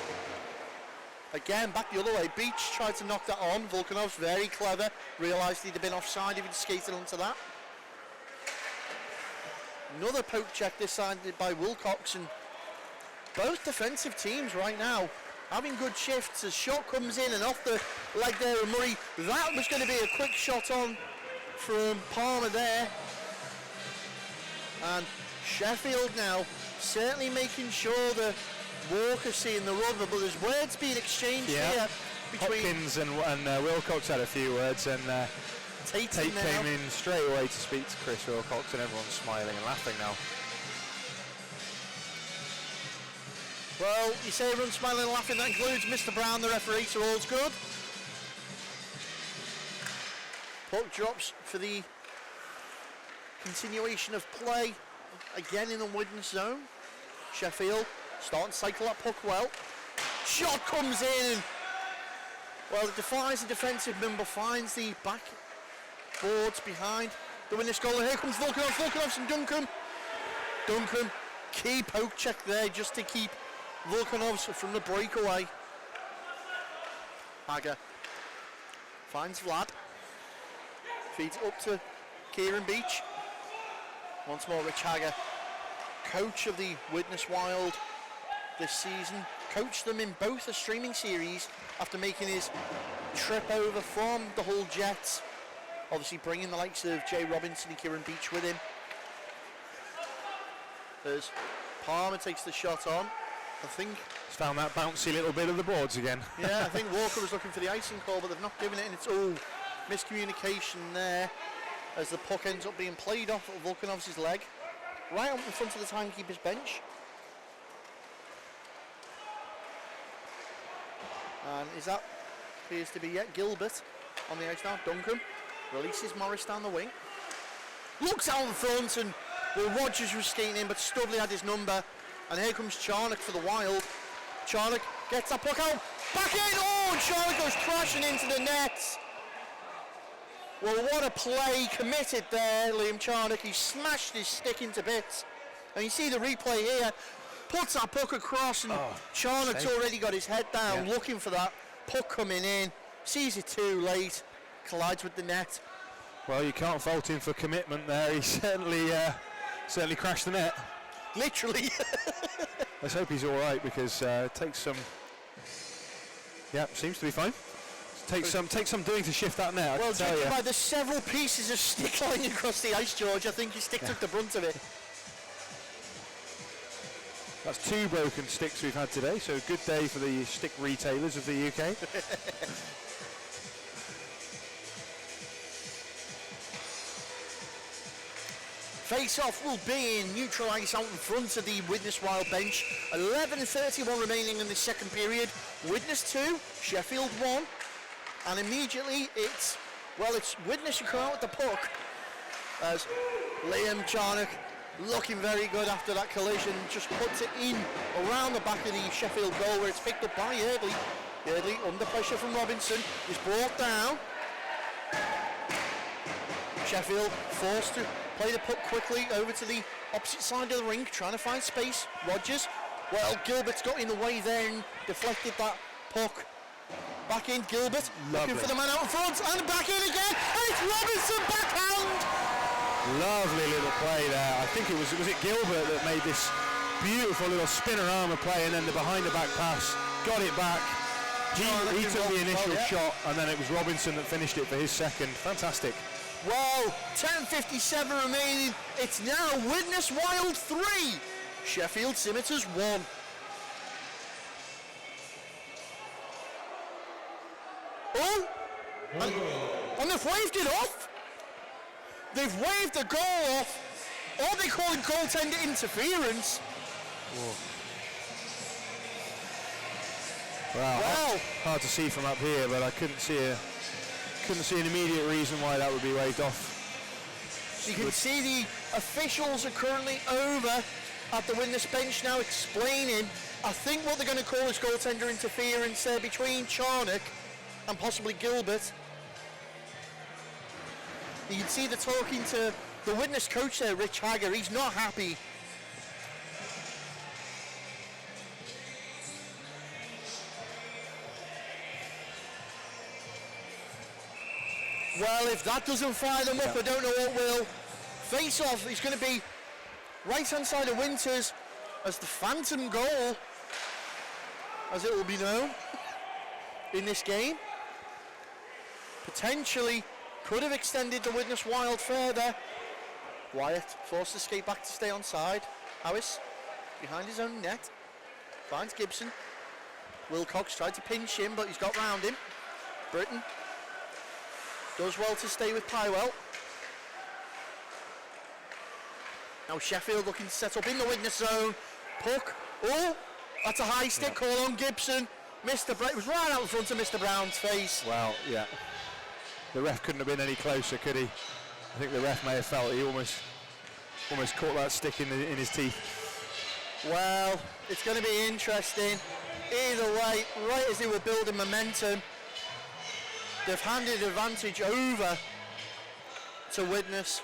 Again, back the other way, Beach tried to knock that on. Volkanov's very clever, realised he'd have been offside if he'd skated onto that. Another poke check this side by Wilcox, and both defensive teams right now having good shifts as shot comes in and off the leg there of Murray. That was going to be a quick shot on from Palmer there. And Sheffield now certainly making sure that Walker seeing the rubber, but there's words being exchanged here between Hopkins and Wilcox had a few words, and Tate came in straight away to speak to Chris Wilcox, and everyone's smiling and laughing now. Well, you say everyone's smiling and laughing, that includes Mr. Brown, the referee, so all's good. Puck drops for the continuation of play, again in the Widnes zone. Sheffield starting to cycle that puck well. Shot comes in, and well, it defies the defensive member, finds the back boards behind the Widnes goal. Here comes Volkanovs and Duncan, key poke check there just to keep Volkanovs from the breakaway. Hager finds Vlad, feeds up to Kieran Beach. Once more Rich Hager, coach of the Widnes Wild this season, coached them in both the streaming series after making his trip over from the Hull Jets, obviously bringing the likes of Jay Robinson and Kieran Beach with him. As Palmer takes the shot on, I think He's found that bouncy little bit of the boards again. yeah, I think Walker was looking for the icing call, but they've not given it, and it's miscommunication there as the puck ends up being played off of Volkanov's leg right up in front of the timekeeper's bench. And is that appears to be Gilbert on the ice now. Duncan releases Morris down the wing, looks out in front, and well, Rogers was skating in, but Studley had his number, and here comes Charnock for the Wild. Charnock gets that puck out, back in, oh, and Charnock goes crashing into the net. Well, what a play committed there, Liam Charnock. He smashed his stick into bits, and you see the replay here, puts that puck across, and Charnock's already got his head down looking for that puck coming in, sees it too late, collides with the net. Well, you can't fault him for commitment there. He certainly crashed the net. Literally. Let's hope he's all right, because takes some. Yeah, seems to be fine. Takes some doing to shift that net. Well, judging by the several pieces of stick lying across the ice, George, I think his stick took the brunt of it. That's 2 broken sticks we've had today, so good day for the stick retailers of the UK. Face-off will be in neutral ice out in front of the Widnes Wild bench. 11:31 remaining in the second period. Widnes 2, Sheffield 1. And immediately it's Widnes who come out with the puck as Liam Charnock, looking very good after that collision, just puts it in around the back of the Sheffield goal, where it's picked up by Eardley. Eardley, under pressure from Robinson, is brought down. Sheffield forced to play the puck quickly over to the opposite side of the rink, trying to find space. Rogers, well, Gilbert's got in the way there and deflected that puck. Back in, Gilbert, looking for the man out in front, and back in again, and it's Robinson backhand! Lovely little play there. I think was it Gilbert that made this beautiful little spinner armour play, and then the behind the back pass, got it back. He took the initial shot, and then it was Robinson that finished it for his second. Fantastic. Well, 10:57 remaining. It's now Widnes Wild 3, Sheffield Scimitars 1. Oh, and they've waved it off. They've waved the goal off. Or they call it goaltender interference. Well, hard to see from up here, but I couldn't see an immediate reason why that would be waved off. You can see the officials are currently over at the Widnes bench now explaining, I think what they're going to call is goaltender interference there between Charnock and possibly Gilbert. You can see they're talking to the Widnes coach there, Rich Hagger. He's not happy. Well, if that doesn't fire them up, I don't know what will. Face-off is going to be right-hand side of Winters as the phantom goal, as it will be known, in this game. Potentially could have extended the Widnes Wild further. Wyatt forced to skate back to stay on side. Harris behind his own net. Finds Gibson. Wilcox tried to pinch him, but he's got round him. Britton does well to stay with Pywell. Now Sheffield looking to set up in the Widnes zone. Puck. Oh, that's a high stick call on Gibson. It was right out in front of Mr. Brown's face. Well, yeah. The ref couldn't have been any closer, could he? I think the ref may have felt he almost caught that stick in his teeth. Well, it's going to be interesting. Either way, right as they were building momentum, they've handed advantage over to Widnes.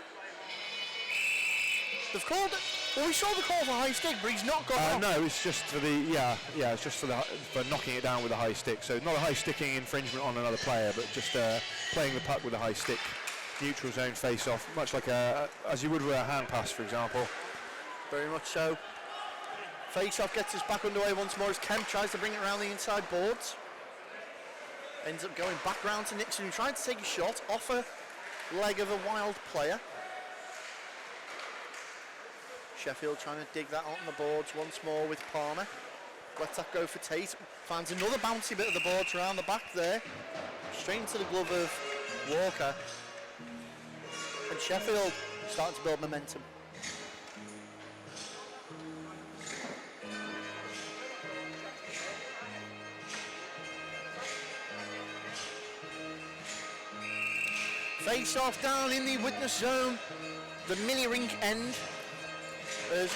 They've called it. Well, we saw the call for high stick, but he's not got off. No, it's just for the it's just for knocking it down with a high stick. So not a high sticking infringement on another player, but just playing the puck with a high stick, neutral zone face off, much like as you would with a hand pass, for example. Very much so. Face off gets us back underway once more as Kemp tries to bring it around the inside boards. Ends up going back round to Nixon, who tried to take a shot off a leg of a Wild player. Sheffield trying to dig that out on the boards once more with Palmer. Lets that go for Tate. Finds another bouncy bit of the boards around the back there. Straight into the glove of Walker. And Sheffield starting to build momentum. Face off down in the Widnes zone. The mini rink end. As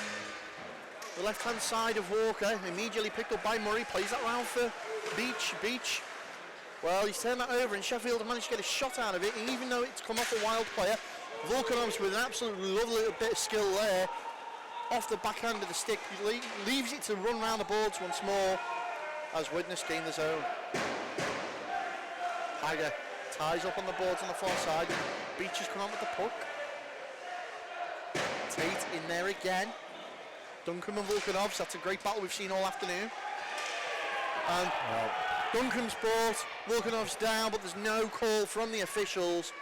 the left-hand side of Walker, immediately picked up by Murray, plays that round for Beach. Well, he's turned that over and Sheffield have managed to get a shot out of it, and even though it's come off a Wild player, Volkanovs with an absolutely lovely little bit of skill there, off the backhand of the stick, leaves it to run round the boards once more as Widnes gain the zone. Hagger ties up on the boards on the far side, Beach has come on with the puck. Tate in there again. Duncan and Volkanovs, that's a great battle we've seen all afternoon. And Duncan's brought Volkanovs down, but there's no call from the officials.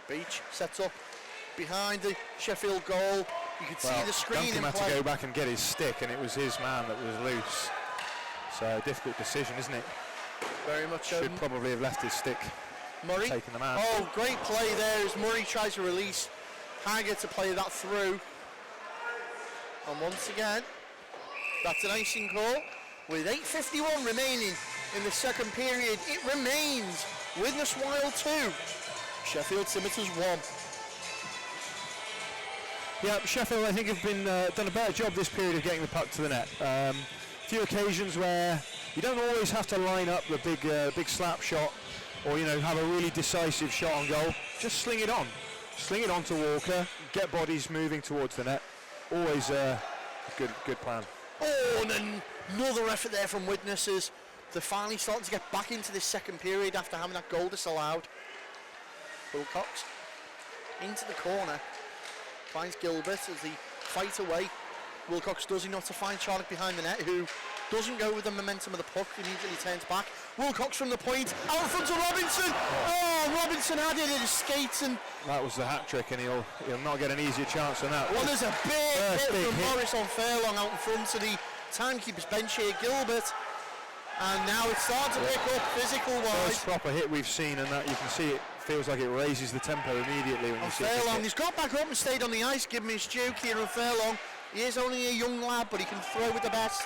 Beach sets up behind the Sheffield goal. You can see the screen Duncan in had play. to go back and get his stick, and it was his man that was loose. So difficult decision, isn't it? Very much so. Should probably have left his stick. Murray. Taking the man. Oh, great play there as Murray tries to release Hagger to play that through. And once again, that's an icing call. With 8:51 remaining in the second period, it remains Widnes Wild 2, Sheffield Scimitars 1. Yeah, Sheffield, I think, have been done a better job this period of getting the puck to the net. A few occasions where you don't always have to line up the big slap shot, or have a really decisive shot on goal. Just sling it on to Walker, get bodies moving towards the net. Always a good plan. Oh, and then another effort there from Widnes as they're finally starting to get back into this second period after having that goal disallowed. Wilcox into the corner, finds Gilbert as he fight away. Wilcox does enough to find Charnock behind the net, who doesn't go with the momentum of the puck, immediately turns back. Wilcox from the point, out in front of Robinson. Oh, Robinson had it in his skates, and that was the hat trick, and he'll not get an easier chance than that. well, there's a big hit from Morris on Fairlong out in front of the timekeeper's bench here, Gilbert. And now it's starting to pick up physical-wise. First proper hit we've seen, and that you can see it feels like it raises the tempo immediately when you see it. Fairlong, he's got back up and stayed on the ice, give him his due. Kieran Fairlong, he is only a young lad, but he can throw with the best.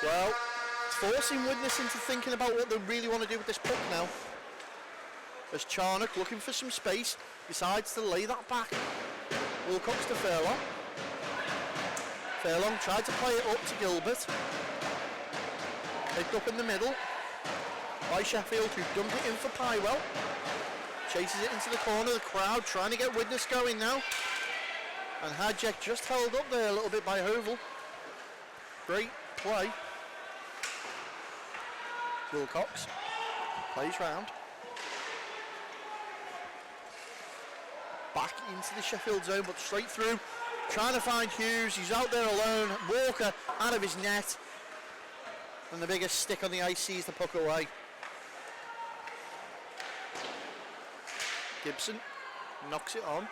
Well, it's forcing Widnes into thinking about what they really want to do with this puck now. As Charnock, looking for some space, decides to lay that back. Wilcox to Fairlong. Fairlong tried to play it up to Gilbert. Picked up in the middle by Sheffield, who dumped it in for Pywell. Chases it into the corner, the crowd trying to get Widnes going now. And Hadjek just held up there a little bit by Hovel. Great play. Wilcox plays round. Back into the Sheffield zone, but straight through. Trying to find Hughes, he's out there alone. Walker out of his net. And the biggest stick on the ice sees the puck away. Gibson knocks it on.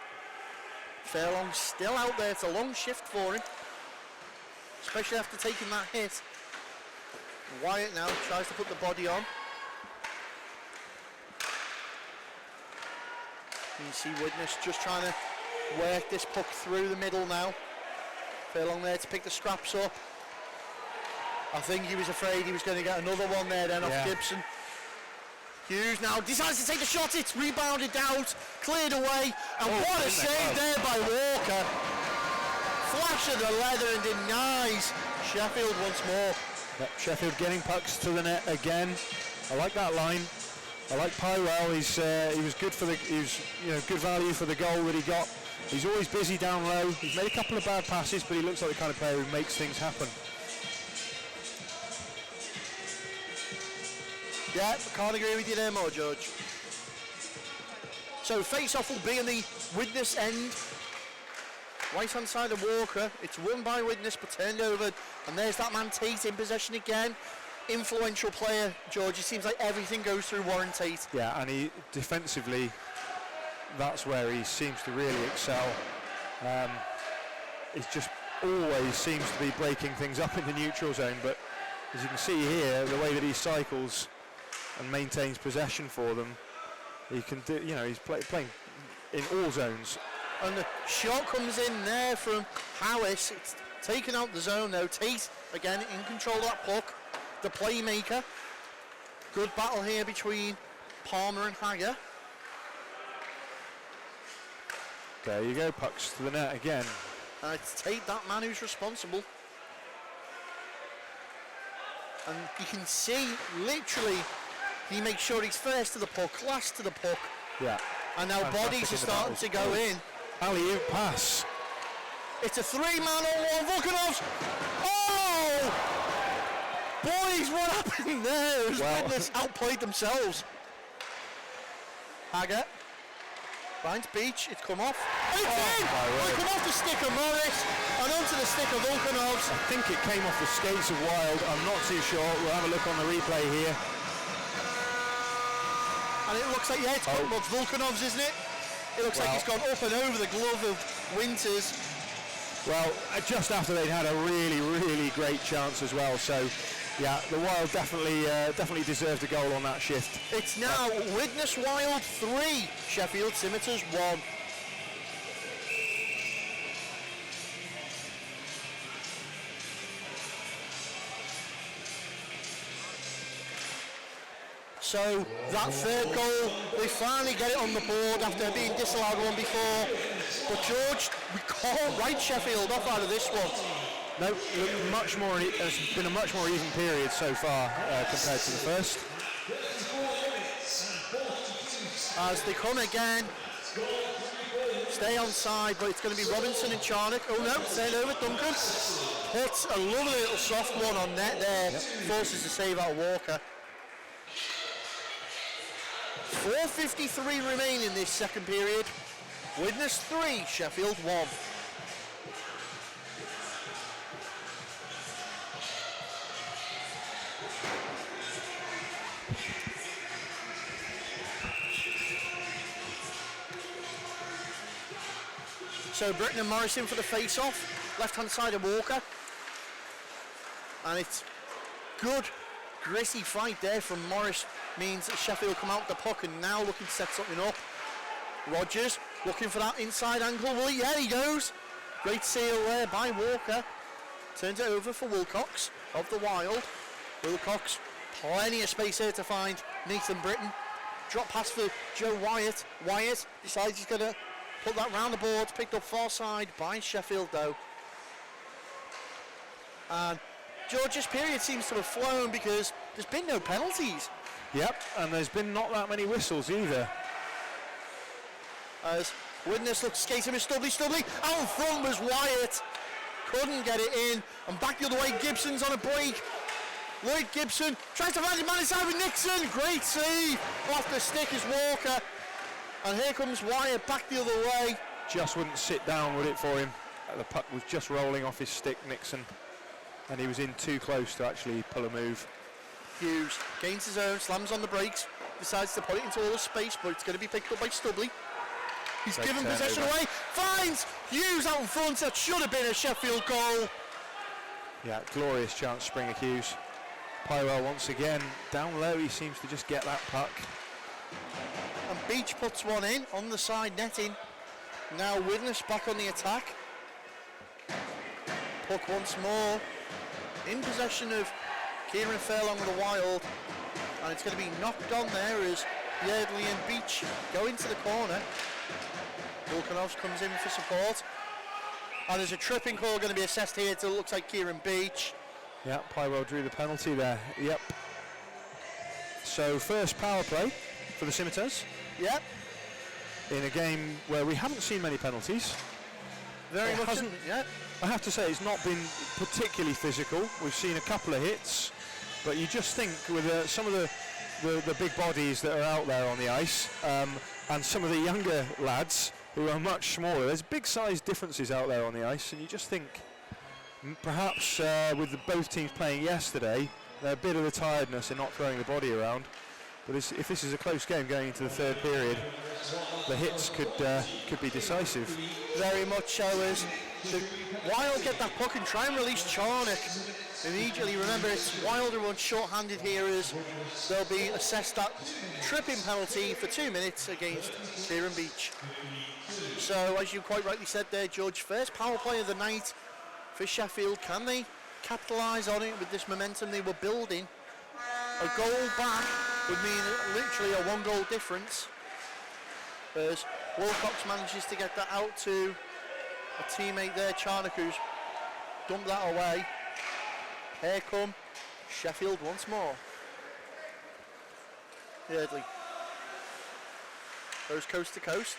Fairlong still out there, it's a long shift for him. Especially after taking that hit. Wyatt now tries to put the body on. You see Widnes just trying to work this puck through the middle now. Fairlong there to pick the scraps up. I think he was afraid he was going to get another one there then off Gibson. Hughes now decides to take the shot, it's rebounded out, cleared away, and what a save there by Walker. Flash of the leather and denies Sheffield once more. Yep, Sheffield getting pucks to the net again. I like that line. I like Pywell. He was good for the. He was good value for the goal that he got. He's always busy down low. He's made a couple of bad passes, but he looks like the kind of player who makes things happen. Yeah, can't agree with you there more, George. So face-off will be in the Widnes end. Right hand side of Walker. It's won by Widnes, but turned over. And there's that man Tate in possession again. Influential player, George. It seems like everything goes through Warren Tate. Yeah, and he defensively, that's where he seems to really excel. It just always seems to be breaking things up in the neutral zone. But as you can see here, the way that he cycles and maintains possession for them, he can do. He's playing in all zones. And the shot comes in there from Howis. It's taken out the zone though. Tate again in control of that puck. The playmaker. Good battle here between Palmer and Hager. There you go, pucks to the net again. It's Tate, that man who's responsible. And you can see, literally, he makes sure he's first to the puck, last to the puck. Yeah. And now bodies are starting to go in. Alley-oop pass. It's a three-man on one. Volkanovs. Oh! Boys, what happened there? Widnes outplayed themselves. Hager finds Beach. It's come off. It's in! It's come off the stick of Morris and onto the stick of Volkanovs. I think it came off the skates of Wild. I'm not too sure. We'll have a look on the replay here. And it looks like, it's Volkanovs, isn't it? It looks like it's gone up and over the glove of Winters. Well, just after they'd had a really, really great chance as well. So, yeah, the Wild definitely deserved a goal on that shift. It's now Widnes Wild 3, Sheffield Scimitars 1. So that third goal, they finally get it on the board after being disallowed one before. But George, we can't write Sheffield off out of this one. No, it's been a much more even period so far compared to the first. As they come again, stay on side, but it's going to be Robinson and Charnock. Oh no, send over Duncan. Puts a lovely little soft one on net there, forces the save out of Walker. 4:53 remain in this second period. Widnes 3, Sheffield 1. So Britton and Morrison for the face-off, left-hand side of Walker. And it's good gritty fight there from Morris means that Sheffield come out with the puck and now looking to set something up. Rogers looking for that inside angle. Well, yeah, he goes. Great seal there by Walker. Turns it over for Wilcox of the Wild. Wilcox, plenty of space here to find Nathan Britton. Drop pass for Joe Wyatt. Wyatt decides he's going to put that round the boards. Picked up far side by Sheffield though. And George's period seems to have flown because there's been no penalties. Yep, and there's been not that many whistles either. As Widnes looks skating with Stubley. Out in front was Wyatt. Couldn't get it in. And back the other way, Gibson's on a break. Lloyd Gibson tries to find his man inside with Nixon. Great save. Off the stick is Walker. And here comes Wyatt back the other way. Just wouldn't sit down, would it, for him? The puck was just rolling off his stick, Nixon. And he was in too close to actually pull a move. Hughes gains his own, slams on the brakes, decides to put it into all the space, but it's going to be picked up by Stubley. He's Great given turnover. possession away, finds Hughes out in front. That should have been a Sheffield goal. Yeah, glorious chance, Springer Hughes. Pyrell once again down low, he seems to just get that puck. And Beach puts one in on the side netting. Now Widnes back on the attack. Puck once more in possession of Kieran Fairlong of the Wild, and it's going to be knocked on there as Yardley and Beach go into the corner. Volkanovs comes in for support, and there's a tripping call going to be assessed here to looks like Kieran Beach. Yeah, Pyrell drew the penalty there. Yep. So first power play for the Scimitars Yep, in a game where we haven't seen many penalties. very It much. hasn't- Yeah, I have to say it's not been particularly physical. We've seen a couple of hits, but you just think with some of the big bodies that are out there on the ice, and some of the younger lads who are much smaller, there's big size differences out there on the ice, and you just think perhaps with both teams playing yesterday, a bit of the tiredness and not throwing the body around. But if this is a close game going into the third period, the hits could be decisive. very much so. As the Wild get that puck and try and release Charnock immediately. Remember, it's Wild who runs short-handed here as they'll be assessed that tripping penalty for 2 minutes against Kieran Beach. So, as you quite rightly said there, Judge, first power play of the night for Sheffield. Can they capitalise on it with this momentum they were building? A goal back would mean literally a 1-goal difference, as Wilcox manages to get that out to a teammate there, Charnock, who's dumped that away. Here come Sheffield once more. Yardley goes coast to coast.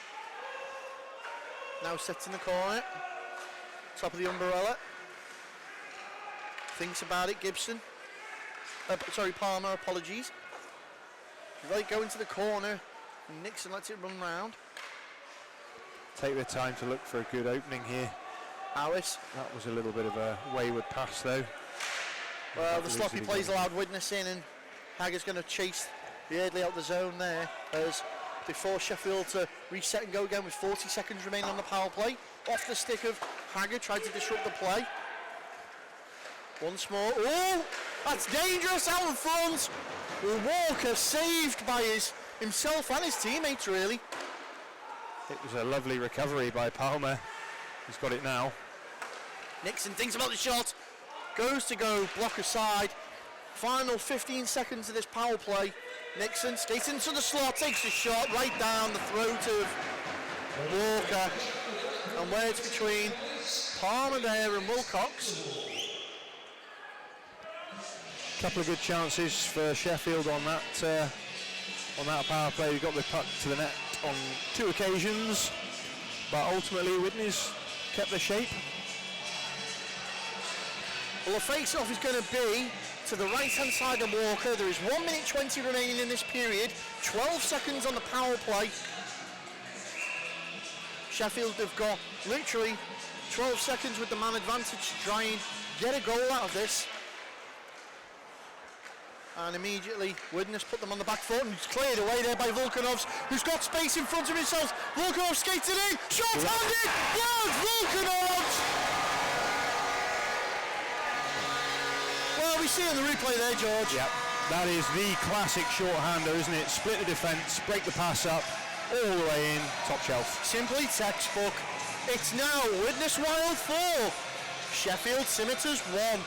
Now sits in the corner, top of the umbrella. Thinks about it, Gibson. Palmer, apologies. Right, go into the corner. Nixon lets it run round. Take their time to look for a good opening here. Alice. That was a little bit of a wayward pass though. Well, the sloppy plays allowed Widnes in, and Hagger's going to chase Yardley out the zone there as they force Sheffield to reset and go again with 40 seconds remaining on the power play. Off the stick of Hagger, tried to disrupt the play. Once more. Oh, that's dangerous out in front. Walker saved by himself and his teammates, really. It was a lovely recovery by Palmer. He's got it now. Nixon thinks about the shot. Goes to go, block aside. Final 15 seconds of this power play. Nixon skates into the slot, takes the shot right down the throat of Walker. And where it's between Palmer there and Wilcox. Couple of good chances for Sheffield on that power play. They got the puck to the net on 2 occasions, but ultimately Widnes kept the shape. Well, the face-off is going to be to the right-hand side of Walker. There is 1 minute 20 remaining in this period. 12 seconds on the power play. Sheffield have got literally 12 seconds with the man advantage to try and get a goal out of this. And immediately Widnes put them on the back foot, and it's cleared away there by Volkanovs, who's got space in front of himself. Volkanovs skates it in, short-handed, blows Volkanovs! Well, we see on the replay there, George. Yep. That is the classic shorthander, isn't it? Split the defence, break the pass up, all the way in, top shelf. Simply textbook. It's now Widnes Wild 4, Sheffield Scimitars 1.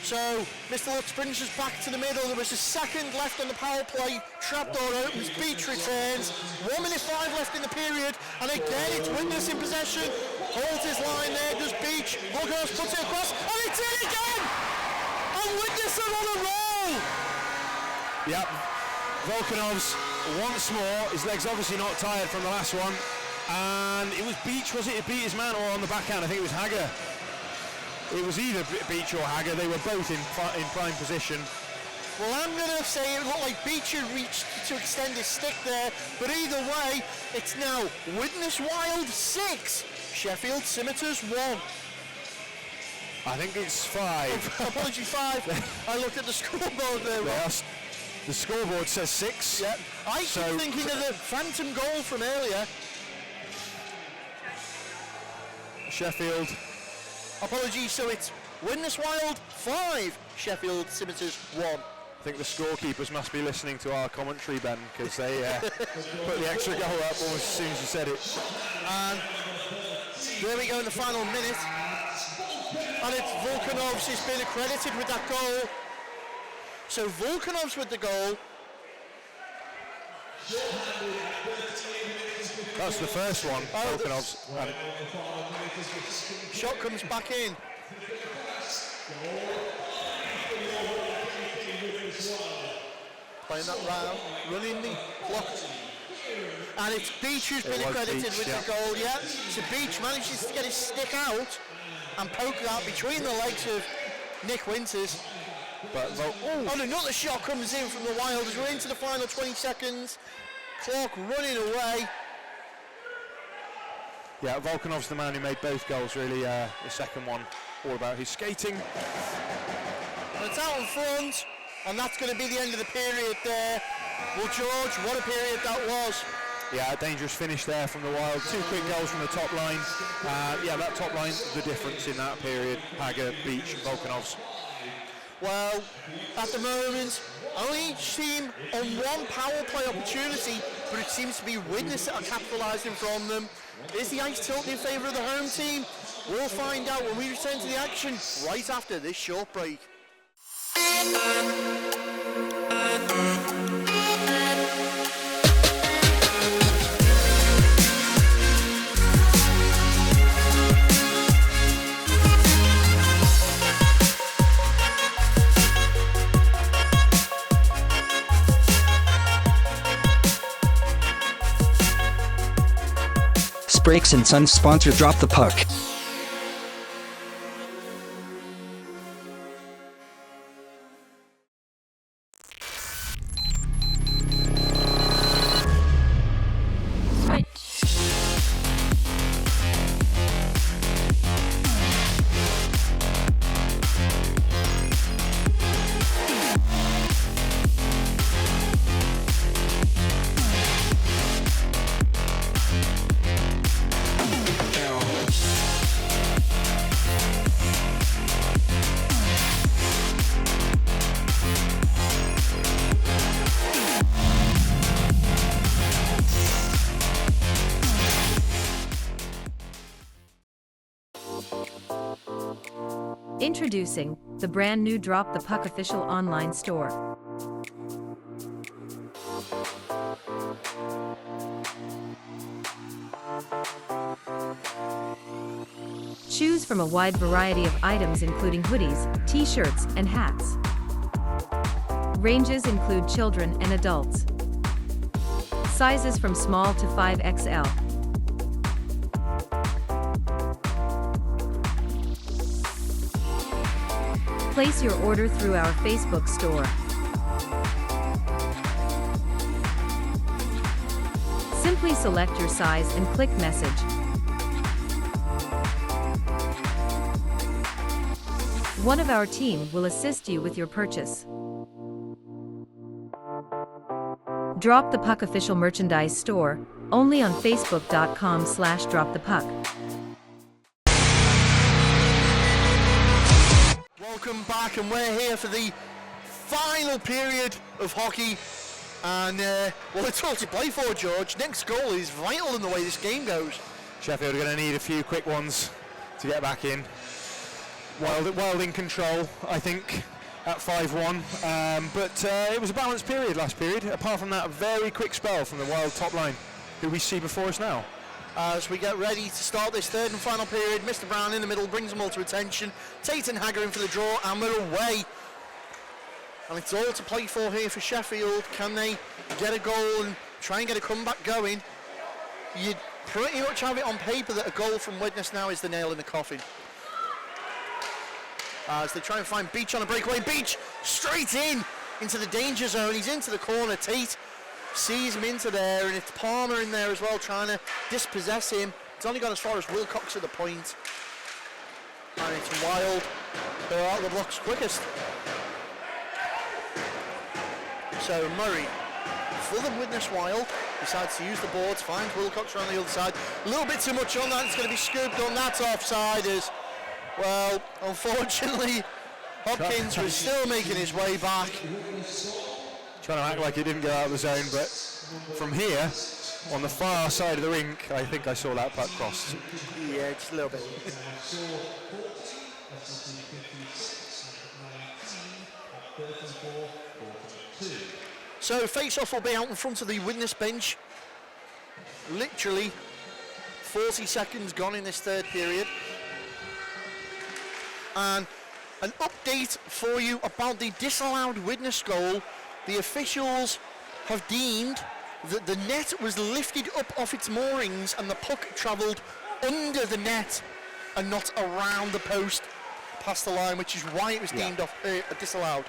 So, Mr. Lutz brings us back to the middle. There was a second left on the power play. Trapdoor opens, Beach returns. 1 minute 5 left in the period. And again, it's Widnes in possession. Holds his line there, does Beach. Volkanovs puts it across, and it's in again! And Widnes are on a roll! Yep, Volkanovs once more. His leg's obviously not tired from the last one. And it was Beach, was it? It beat his man, or on the backhand, I think it was Hager. It was either Beach or Hager. They were both in prime position. Well, I'm going to say it looked like Beach had reached to extend his stick there, but either way, it's now Widnes Wild 6, Sheffield Scimitars 1. I think it's 5. Apology, 5. I looked at the scoreboard there. The scoreboard says 6. Yeah. I keep thinking of the phantom goal from earlier. Sheffield. Apologies, so it's Widnes Wild 5, Sheffield Scimitars 1. I think the scorekeepers must be listening to our commentary, Ben, because they put the extra goal up almost as soon as you said it. And there we go in the final minute. And it's Volkanovs who's been accredited with that goal. So Volkanovs with the goal. That's the first one, Volkanovs. Shot comes back in. Playing that round, running the clock. And it's Beach who's been accredited with the goal, yeah. So Beach manages to get his stick out and poke it out between the legs of Nick Winters. But and another shot comes in from the Wild as we're into the final 20 seconds. Clock running away. Yeah, Volkanov's the man who made both goals, really. The second one, all about his skating. And it's out in front, and that's going to be the end of the period there. Well, George, what a period that was. Yeah, a dangerous finish there from the Wild. 2 quick goals from the top line. Yeah, that top line, the difference in that period. Hager, Beach, Volkanovs. Well, at the moment, only each team on one power play opportunity, but it seems to be Widnes that are capitalising from them. Is the ice tilting in favour of the home team? We'll find out when we return to the action right after this short break. Brakes and Sons sponsor Drop the Puck. Introducing the brand new Drop the Puck official online store. Choose from a wide variety of items including hoodies, t-shirts, and hats. Ranges include children and adults. Sizes from small to 5XL. Place your order through our Facebook store. Simply select your size and click message. One of our team will assist you with your purchase. Drop the Puck official merchandise store, only on facebook.com/dropthepuck. Welcome back, and we're here for the final period of hockey. And, well, it's all to play for, George. Next goal is vital in the way this game goes. Sheffield are going to need a few quick ones to get back in. Wild in control, I think, at 5-1. But it was a balanced period last period. Apart from that, a very quick spell from the Wild top line, who we see before us now. As we get ready to start this third and final period, Mr. Brown in the middle brings them all to attention. Tate and Hagger in for the draw, and we're away. And it's all to play for here for Sheffield. Can they get a goal and try and get a comeback going? You'd pretty much have it on paper that a goal from Widnes now is the nail in the coffin. As they try and find Beach on a breakaway. Beach straight into the danger zone. He's into the corner. Tate sees him into there, and it's Palmer in there as well trying to dispossess him. It's only gone as far as Wilcox at the point. And it's Wild who are out of the blocks quickest. So Murray, for the Widnes Wild, decides to use the boards, finds Wilcox around the other side. A little bit too much on that, it's going to be scooped on. That's offside. As well, unfortunately, Hopkins was still making his way back. Trying to act like it didn't go out of the zone, but from here, on the far side of the rink, I think I saw that puck cross. Yeah, just a little bit. So face-off will be out in front of the Widnes bench. Literally 40 seconds gone in this third period. And an update for you about the disallowed Widnes goal. The officials have deemed that the net was lifted up off its moorings and the puck travelled under the net and not around the post past the line, which is why it was deemed disallowed.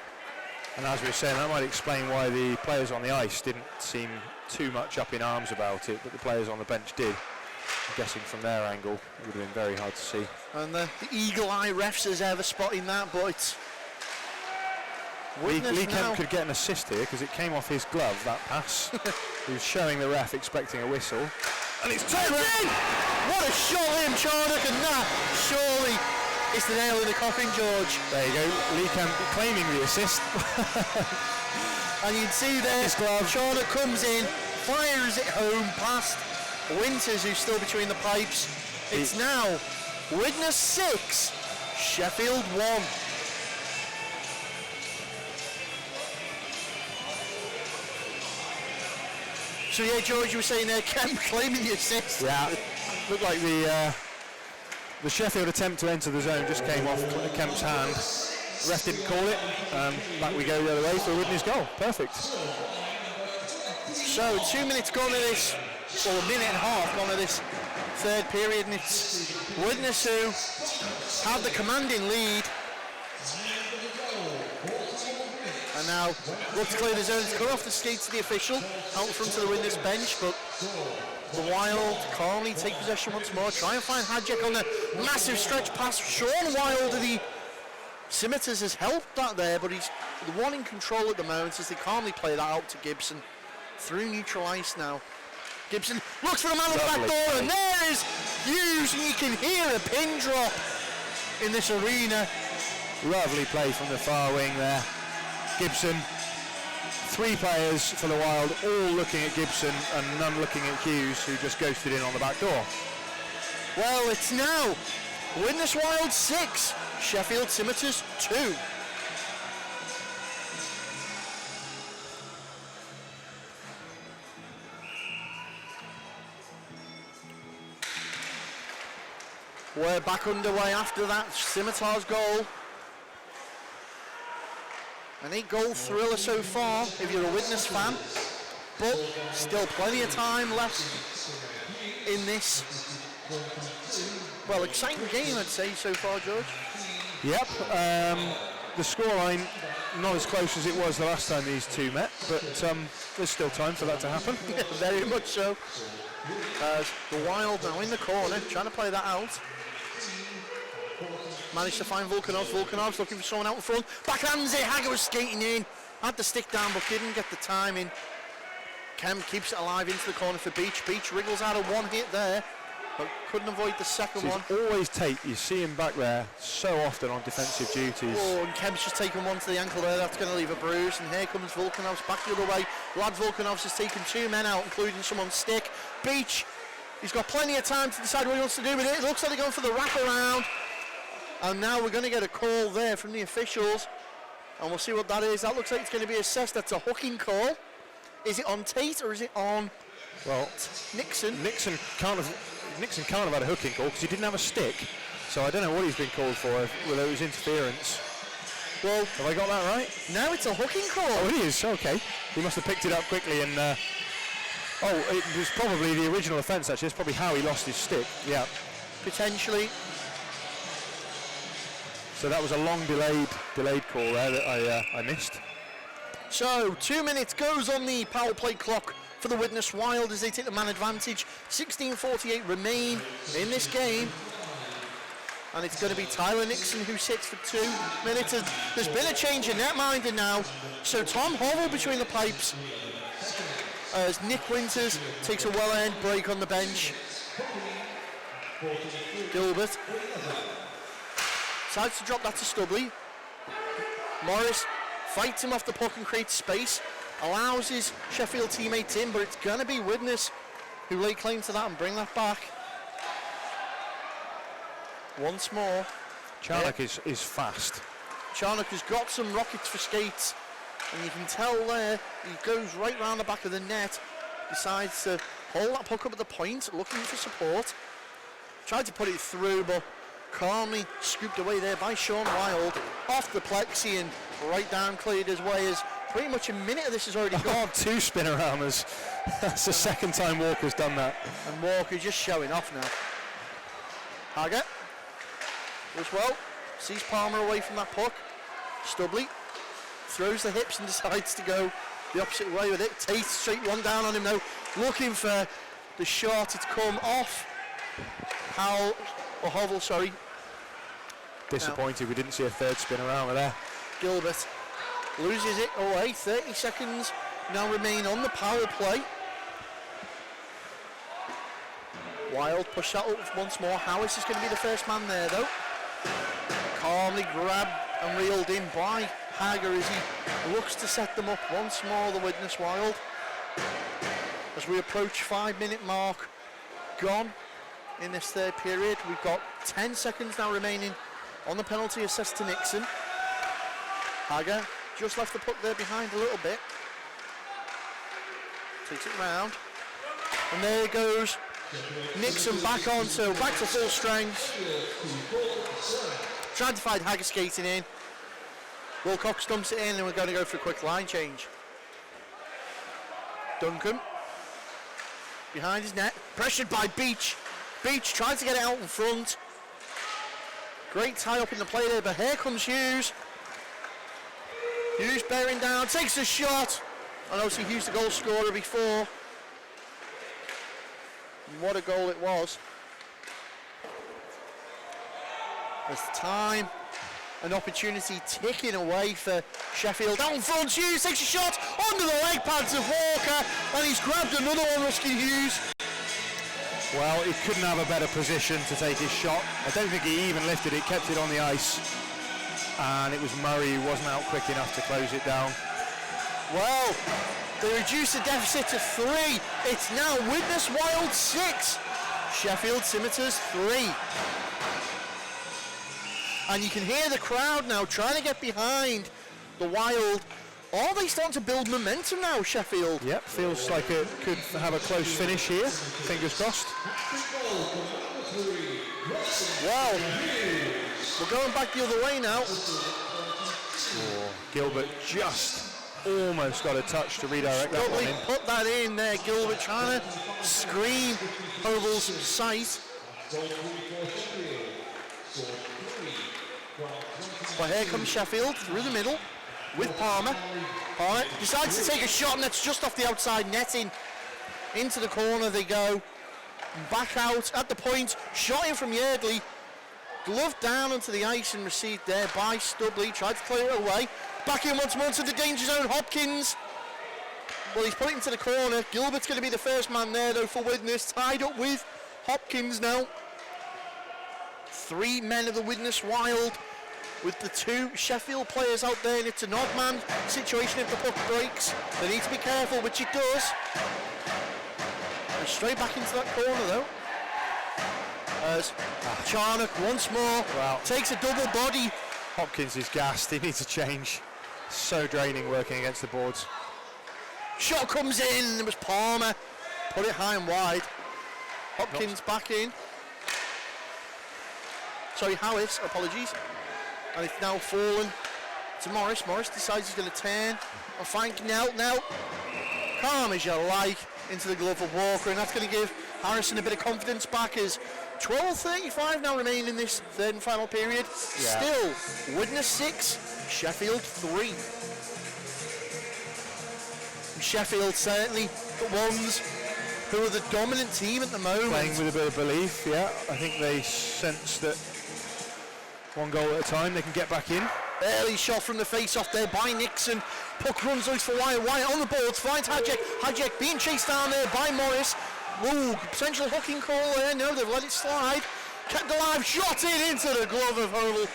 And as we were saying, that might explain why the players on the ice didn't seem too much up in arms about it, but the players on the bench did. I'm guessing from their angle, it would have been very hard to see. And the eagle-eye refs is ever spotting that, but it's... Lee Kemp could get an assist here because it came off his glove, that pass. He was showing the ref, expecting a whistle. And it's turned in! What a shot, Liam Charnock, and that surely is the nail in the coffin, George. There you go, Lee Kemp claiming the assist. And you'd see there, Charnock comes in, fires it home past Winters, who's still between the pipes. It's now Widnes 6, Sheffield 1. So yeah, George, you were saying there, Kemp claiming the assist. Yeah, looked like the Sheffield attempt to enter the zone just came off Kemp's hand. The ref didn't call it. Back we go the other way for Widnes goal. Perfect. So 2 minutes gone of this, or a minute and a half gone of this third period, and it's Widnes who have the commanding lead. And now look to clear the zone, to cut off the skates of the official out in front of the Widnes bench, but the Wild calmly take possession once more, try and find Hadjek on the massive stretch pass. Sean Wild of the Scimitars has helped that there, but he's the one in control at the moment as they calmly play that out to Gibson through neutral ice now. Gibson looks for the man on the back door, and there is Hughes, and you can hear a pin drop in this arena. Lovely play from the far wing there. Gibson, 3 players for the Wild, all looking at Gibson and none looking at Hughes, who just ghosted in on the back door. Well, it's now Widnes Wild 6, Sheffield Scimitars 2. We're back underway after that Scimitars goal. An 8-goal thriller so far if you're a Widnes fan, but still plenty of time left in this, well, exciting game, I'd say, so far, George. Yep, the scoreline not as close as it was the last time these two met, but there's still time for that to happen. Yeah, very much so. As the Wild now in the corner, trying to play that out. Managed to find Volkanovs. Volkanovs looking for someone out in front. Backhands it. Hagger was skating in. Had the stick down, but didn't get the timing. Kemp keeps it alive into the corner for Beach. Beach wriggles out of one hit there, but couldn't avoid the second one. Always you see him back there so often on defensive duties. Oh, and Kemp's just taken one to the ankle there. That's going to leave a bruise. And here comes Volkanovs back the other way. Lad Volkanovs has taken 2 men out, including someone's stick. Beach, he's got plenty of time to decide what he wants to do with it. It looks like they're going for the wraparound. And now we're going to get a call there from the officials. And we'll see what that is. That looks like it's going to be assessed. That's a hooking call. Is it on Tate or is it on Nixon? Nixon can't have had a hooking call because he didn't have a stick. So I don't know what he's been called for, whether it was interference. Well, have I got that right? No, it's a hooking call. Oh, it is. Okay. He must have picked it up quickly and... it was probably the original offence, actually. It's probably how he lost his stick. Yeah. Potentially. So that was a long delayed call there that I missed. So 2 minutes goes on the power play clock for the Widnes Wild as they take the man advantage. 16:48 remain in this game. And it's going to be Tyler Nixon who sits for 2 minutes. There's been a change in netminder now. So Tom Hovell between the pipes as Nick Winters takes a well-earned break on the bench. Gilbert decides to drop that to Stubley. Morris fights him off the puck and creates space. Allows his Sheffield teammates in, but it's going to be Widnes who lay claim to that and bring that back. Once more. Charnock is fast. Charnock has got some rockets for skates. And you can tell there, he goes right round the back of the net. Decides to hold that puck up at the point, looking for support. Tried to put it through, but calmly scooped away there by Sean Wild. Off the plexi and right down, cleared his way as pretty much a minute of this has already gone. 2 spin-arounders. That's the second time Walker's done that. And Walker just showing off now. Hager as well. Sees Palmer away from that puck. Stubley throws the hips and decides to go the opposite way with it. Tate straight one down on him now. Looking for the shot. It's come off. Hovell, sorry. Disappointed we didn't see a third spin around there. Gilbert loses it away. 30 seconds now remain on the power play. Wild push that up once more. Howis is going to be the first man there though. Calmly grabbed and reeled in by Hager as he looks to set them up once more, the Widnes Wild. As we approach 5-minute mark gone in this third period. We've got 10 seconds now remaining on the penalty assessed to Nixon. Hager just left the puck there behind a little bit. Takes it round. And there goes Nixon back on, so back to full strength. Trying to find Hager skating in. Wilcox dumps it in and we're going to go for a quick line change. Duncan behind his net, pressured by Beach. Beach trying to get it out in front. Great tie up in the play there, but here comes Hughes. Hughes bearing down, takes a shot. And obviously Hughes the goal scorer before. And what a goal it was. There's time and opportunity ticking away for Sheffield. Down in front, Hughes takes a shot under the leg pads of Walker, and he's grabbed another one, Rusky Hughes. Well, he couldn't have a better position to take his shot. I don't think he even lifted it, kept it on the ice. And it was Murray who wasn't out quick enough to close it down. Well, they reduced the deficit to 3. It's now Widnes Wild 6, Sheffield Scimitars 3. And you can hear the crowd now trying to get behind the Wild. Are they starting to build momentum now, Sheffield? Yep, feels like it could have a close finish here. Fingers crossed. Well, we're going back the other way now. Oh, Gilbert just almost got a touch to redirect that one in. Put that in there, Gilbert trying to screen Hovell's sight. But here comes Sheffield through the middle with Palmer. Palmer decides to take a shot, and that's just off the outside netting. Into the corner they go. Back out at the point. Shot in from Yardley. Gloved down onto the ice and received there by Stubley. Tried to clear it away. Back in once more to the danger zone. Hopkins Well, he's put it into the corner. Gilbert's going to be the first man there, though, for Widnes. Tied up with Hopkins now. 3 men of the Widnes Wild with the 2 Sheffield players out there, and it's an odd man situation if the puck breaks. They need to be careful, which it does. And straight back into that corner, though. As Charnock once more takes a double body. Hopkins is gassed. He needs a change. So draining working against the boards. Shot comes in. It was Palmer. Put it high and wide. Hopkins back in. Sorry, Howitz, apologies. And it's now fallen to Morris. Morris decides he's going to turn and find Knelt now. Calm as you like into the glove of Walker, and that's going to give Harrison a bit of confidence back as 12:35 now remain in this third and final period. Still, Widnes 6, Sheffield 3. Sheffield certainly the ones who are the dominant team at the moment. Playing with a bit of belief, yeah. I think they sense that one goal at a time they can get back in. Early shot from the face-off there by Nixon. Puck runs loose for Wyatt. Wyatt on the boards, finds Hajek. Hajek being chased down there by Morris. Ooh, potential hooking call there. No, they've let it slide. Kept alive, shot in into the glove of Hovel.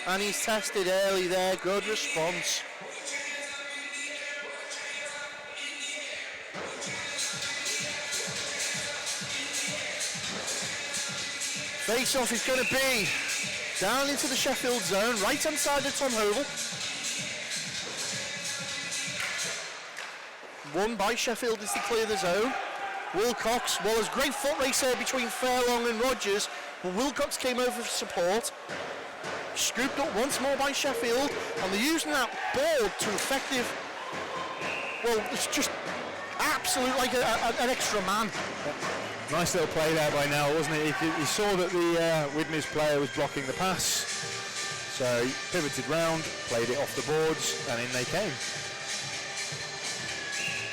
And he's tested early there. Good response. Face-off is going to be down into the Sheffield zone, right-hand side of Tom Hovel. Won by Sheffield is to clear the zone. Wilcox, well, there's great foot race there between Furlong and Rogers, but Wilcox came over for support. Scooped up once more by Sheffield, and they're using that board to effective, well, it's just absolute like an extra man. Nice little play there by Nell, wasn't it? He saw that the Widnes player was blocking the pass, so he pivoted round, played it off the boards, and in they came.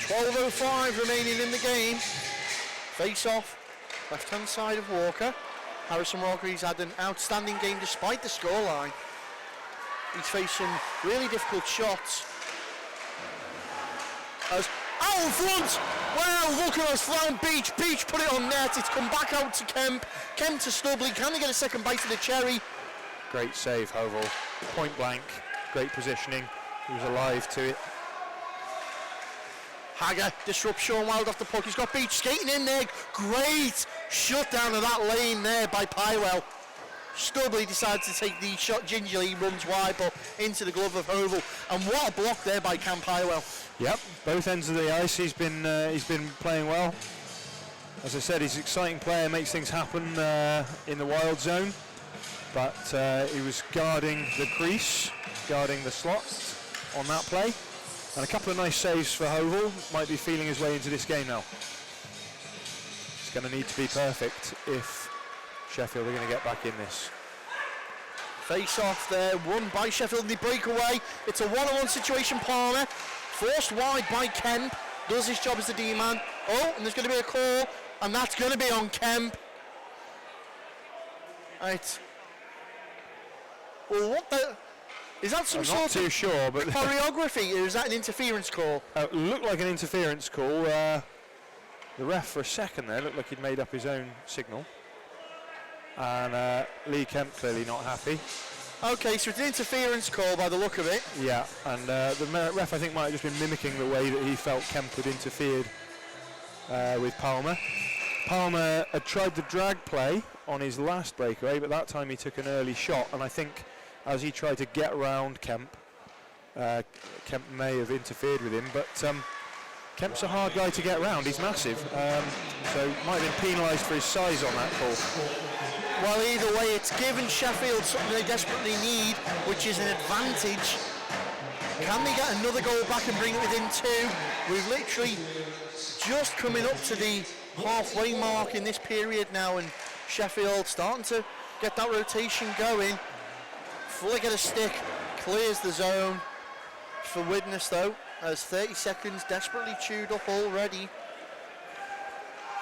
12:05 remaining in the game. Face off, left-hand side of Walker. Harrison Walker, he's had an outstanding game despite the scoreline. He's faced some really difficult shots. As out in front! Well, Vulcanov's found Beach. Beach put it on net. It's come back out to Kemp. Kemp to Stubley. Can they get a second bite of the cherry? Great save, Hovel. Point blank. Great positioning. He was alive to it. Hagger disrupts Sean Wild off the puck. He's got Beach skating in there. Great shut down of that lane there by Pywell. Stubley decides to take the shot gingerly. He runs wide, but into the glove of Hovel. And what a block there by Cam Pywell. Yep, both ends of the ice. He's been playing well. As I said, he's an exciting player, makes things happen in the wild zone. But he was guarding the crease, guarding the slot on that play. And a couple of nice saves for Hovel. Might be feeling his way into this game now. It's going to need to be perfect if Sheffield are going to get back in this. Face off there, won by Sheffield in the breakaway. It's a one-on-one situation, Palmer. Forced wide by Kemp. Does his job as the D-man. Oh, and there's going to be a call, and that's going to be on Kemp. Right. Well, what the... Is that some sort not too of sure, but choreography, or is that an interference call? Looked like an interference call. The ref for a second there looked like he'd made up his own signal. And Lee Kemp clearly not happy. Okay, so it's an interference call by the look of it. Yeah, and the ref I think might have just been mimicking the way that he felt Kemp had interfered with Palmer. Palmer had tried the drag play on his last breakaway, but that time he took an early shot, and I think as he tried to get around Kemp, Kemp may have interfered with him, but Kemp's a hard guy to get around. He's massive, so might have been penalised for his size on that call. Well, either way, it's given Sheffield something they desperately need, which is an advantage. Can they get another goal back and bring it within 2? We've literally just coming up to the halfway mark in this period now, and Sheffield starting to get that rotation going. Flick of the stick, clears the zone for Widnes though, as 30 seconds desperately chewed up already.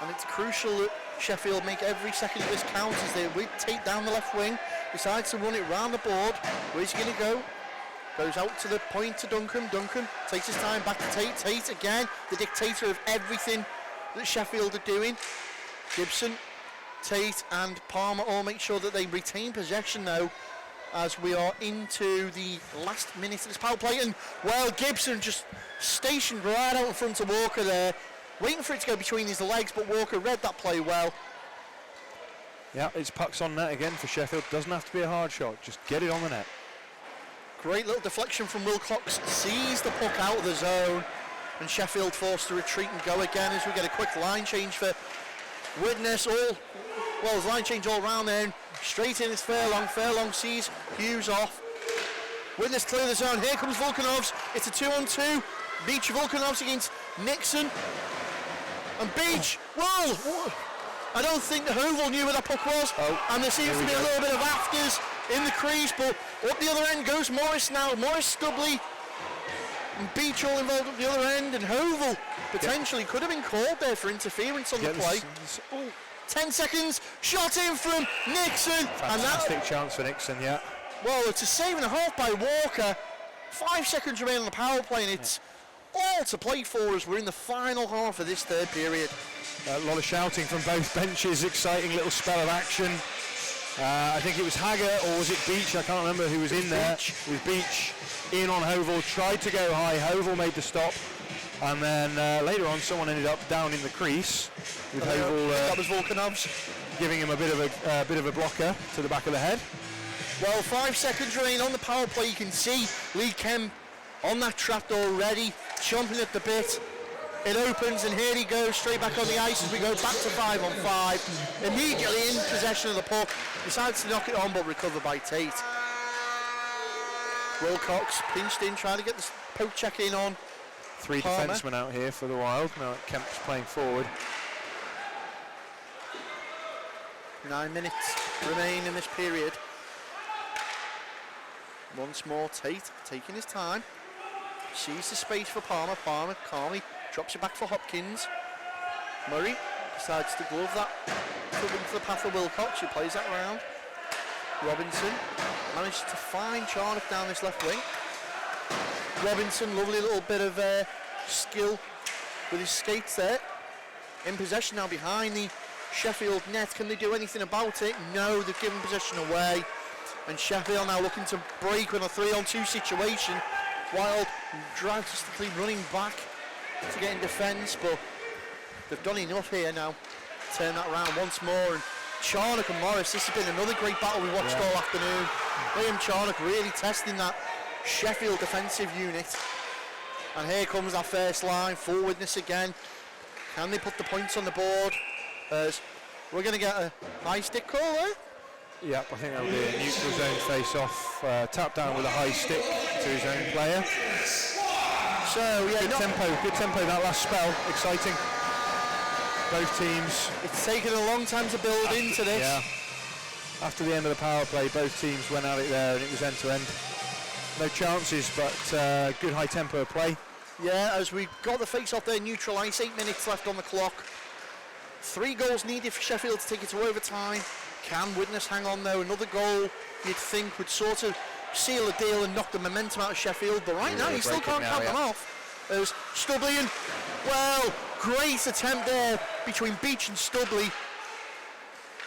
And it's crucial that Sheffield make every second of this count as they take down the left wing, decides to run it round the board. Where's he going to go? Goes out to the point to Duncan. Duncan takes his time back to Tate. Tate again, the dictator of everything that Sheffield are doing. Gibson, Tate and Palmer all make sure that they retain possession though, as we are into the last minute of this power play. And well, Gibson just stationed right out in front of Walker there, waiting for it to go between his legs, but Walker read that play well. Yeah, it's pucks on net again for Sheffield. Doesn't have to be a hard shot, just get it on the net. Great little deflection from Wilcox, sees the puck out of the zone, and Sheffield forced to retreat and go again as we get a quick line change for Widnes. There's line change all round there, and straight in is Fairlong. Fairlong sees Hughes off. Widnes clear the zone, here comes Volkanovs, it's a 2-on-2. Beach Volkanovs against Nixon. And Beach, whoa! I don't think the Hovel knew where that puck was, and there seems to be a little bit of afters in the crease, but up the other end goes Morris now. Morris, Stubley, and Beach all involved up the other end, and Hovel potentially could have been called there for interference on the play. 10 seconds, shot in from Nixon. Fantastic chance for Nixon, yeah. Well, it's a save and a half by Walker. 5 seconds remain on the power play, and it's all to play for as we're in the final half of this third period. A lot of shouting from both benches, exciting little spell of action. I think it was Haggard, or was it Beach? I can't remember who was in there. It was Beach in on Hovel, tried to go high. Hovel made the stop, and then later on someone ended up down in the crease with Hovel. That was Volkanovs giving him a bit of a blocker to the back of the head. Well, 5 seconds remain on the power play. You can see Lee Kemp on that trap already, chomping at the bit. It opens, and here he goes straight back on the ice as we go back to 5-on-5. Immediately in possession of the puck, decides to knock it on, but recovered by Tate. Wilcox pinched in, trying to get the poke check in on 3 Palmer. defensemen out here for the Wild. Now Kemp's playing forward. 9 minutes remain in this period. Once more, Tate taking his time. Sees the space for Palmer. Palmer calmly drops it back for Hopkins. Murray decides to glove that into the path of Wilcox, who plays that round. Robinson manages to find Charnock down this left wing. Robinson, lovely little bit of skill with his skates there. In possession now behind the Sheffield net. Can they do anything about it? No, they've given possession away. And Sheffield now looking to break with a 3-on-2 situation. Wild drastically running back to get in defence, but they've done enough here now. Turn that around once more, and Charnock and Morris, this has been another great battle we watched all afternoon. Liam Charnock really testing that Sheffield defensive unit. And here comes our first line, full Widnes again. Can they put the points on the board? As we're going to get a high stick call there. Yep, I think that'll be a neutral zone face-off. Tap down with a high stick to his own player. So yeah, good tempo that last spell, exciting. Both teams. It's taken a long time to build into this. Yeah. After the end of the power play, both teams went at it there, and it was end to end. No chances, but good high tempo play. Yeah, as we got the face-off there, neutral ice, 8 minutes left on the clock. 3 goals needed for Sheffield to take it to overtime. Can Widnes hang on though? Another goal you'd think would sort of seal the deal and knock the momentum out of Sheffield, but right now you still can't count them off. There's Stubley, and well, great attempt there between Beach and Stubley.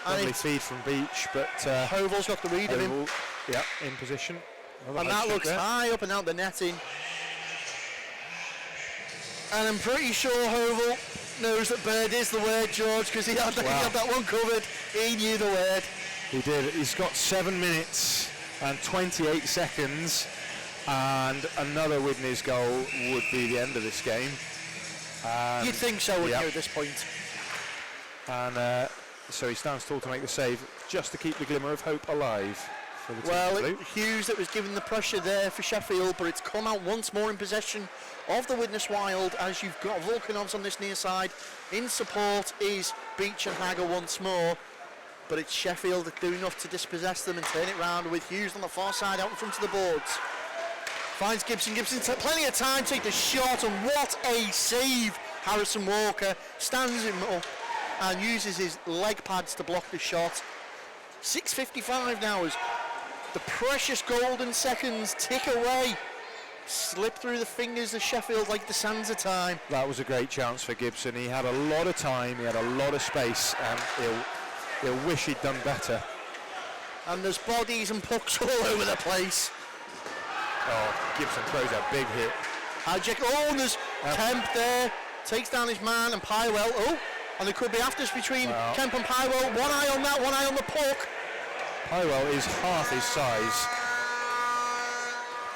Lovely feed from Beach, but Hovel's got the read of him. Yeah, in position. And that looks high up and out the netting. And I'm pretty sure Hovel knows that bird is the word, George, because he had that one covered. He knew the word. He did. He's got 7 minutes and 28 seconds, and another Widnes goal would be the end of this game. You'd think so, wouldn't you, at this point? And so he stands tall to make the save, just to keep the glimmer of hope alive for the team. Well, Hughes that was given the pressure there for Sheffield, but it's come out once more in possession of the Widnes Wild, as you've got Volkanovs on this near side. In support is Beach and Hager once more, but it's Sheffield that do enough to dispossess them and turn it round with Hughes on the far side out in front of the boards. Finds Gibson. Gibson's plenty of time to take the shot, and what a save! Harrison Walker stands him up and uses his leg pads to block the shot. 6:55 now as The precious golden seconds tick away, slip through the fingers of Sheffield like the sands of time. That was a great chance for Gibson. He had a lot of time, he had a lot of space, and he'll wish he'd done better. And there's bodies and pucks all over the place. Oh, Gibson throws a big hit. Hijack, and there's Kemp there, takes down his man, and Pywell, and there could be afters between Kemp and Pywell. One eye on that, one eye on the puck. Pywell is half his size.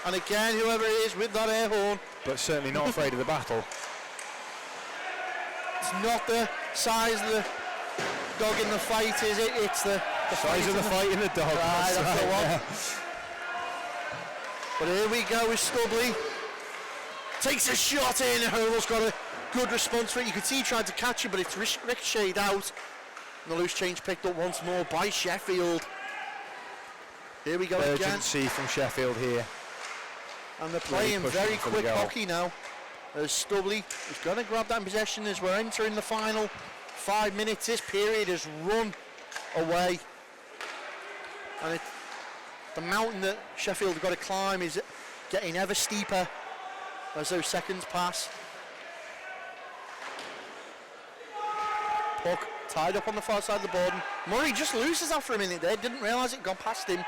And again, whoever it is with that air horn. But certainly not afraid of the battle. It's not the size of the dog in the fight, is it? It's the size of the fight in the dog. Right, that's the one. Yeah. But here we go with Stubley. Takes a shot in, and Hurl's got a good response for it. You could see he tried to catch it, but it's ricocheted out. And the loose change picked up once more by Sheffield. Here we go again. Urgency from Sheffield here. And they're playing Really very for the quick goal. hockey now. As Stubley is going to grab that in possession as we're entering the final 5 minutes. This period has run away. And the mountain that Sheffield have got to climb is getting ever steeper as those seconds pass. Puck tied up on the far side of the board. Murray just loses after a minute there, didn't realise it got past him.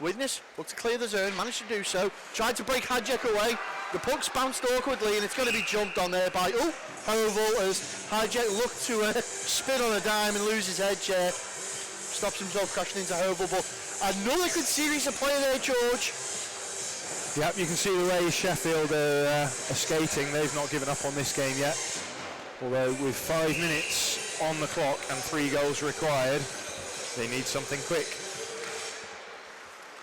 Widnes looked to clear the zone, managed to do so, tried to break Hijack away. The puck's bounced awkwardly and it's going to be jumped on there by Hovel as Hijack looked to spin on a dime and lose his edge. Stops himself crashing into Hovel, but another good series of play there, George. Yep, you can see the way Sheffield are skating. They've not given up on this game yet. Although with 5 minutes on the clock and 3 goals required, they need something quick.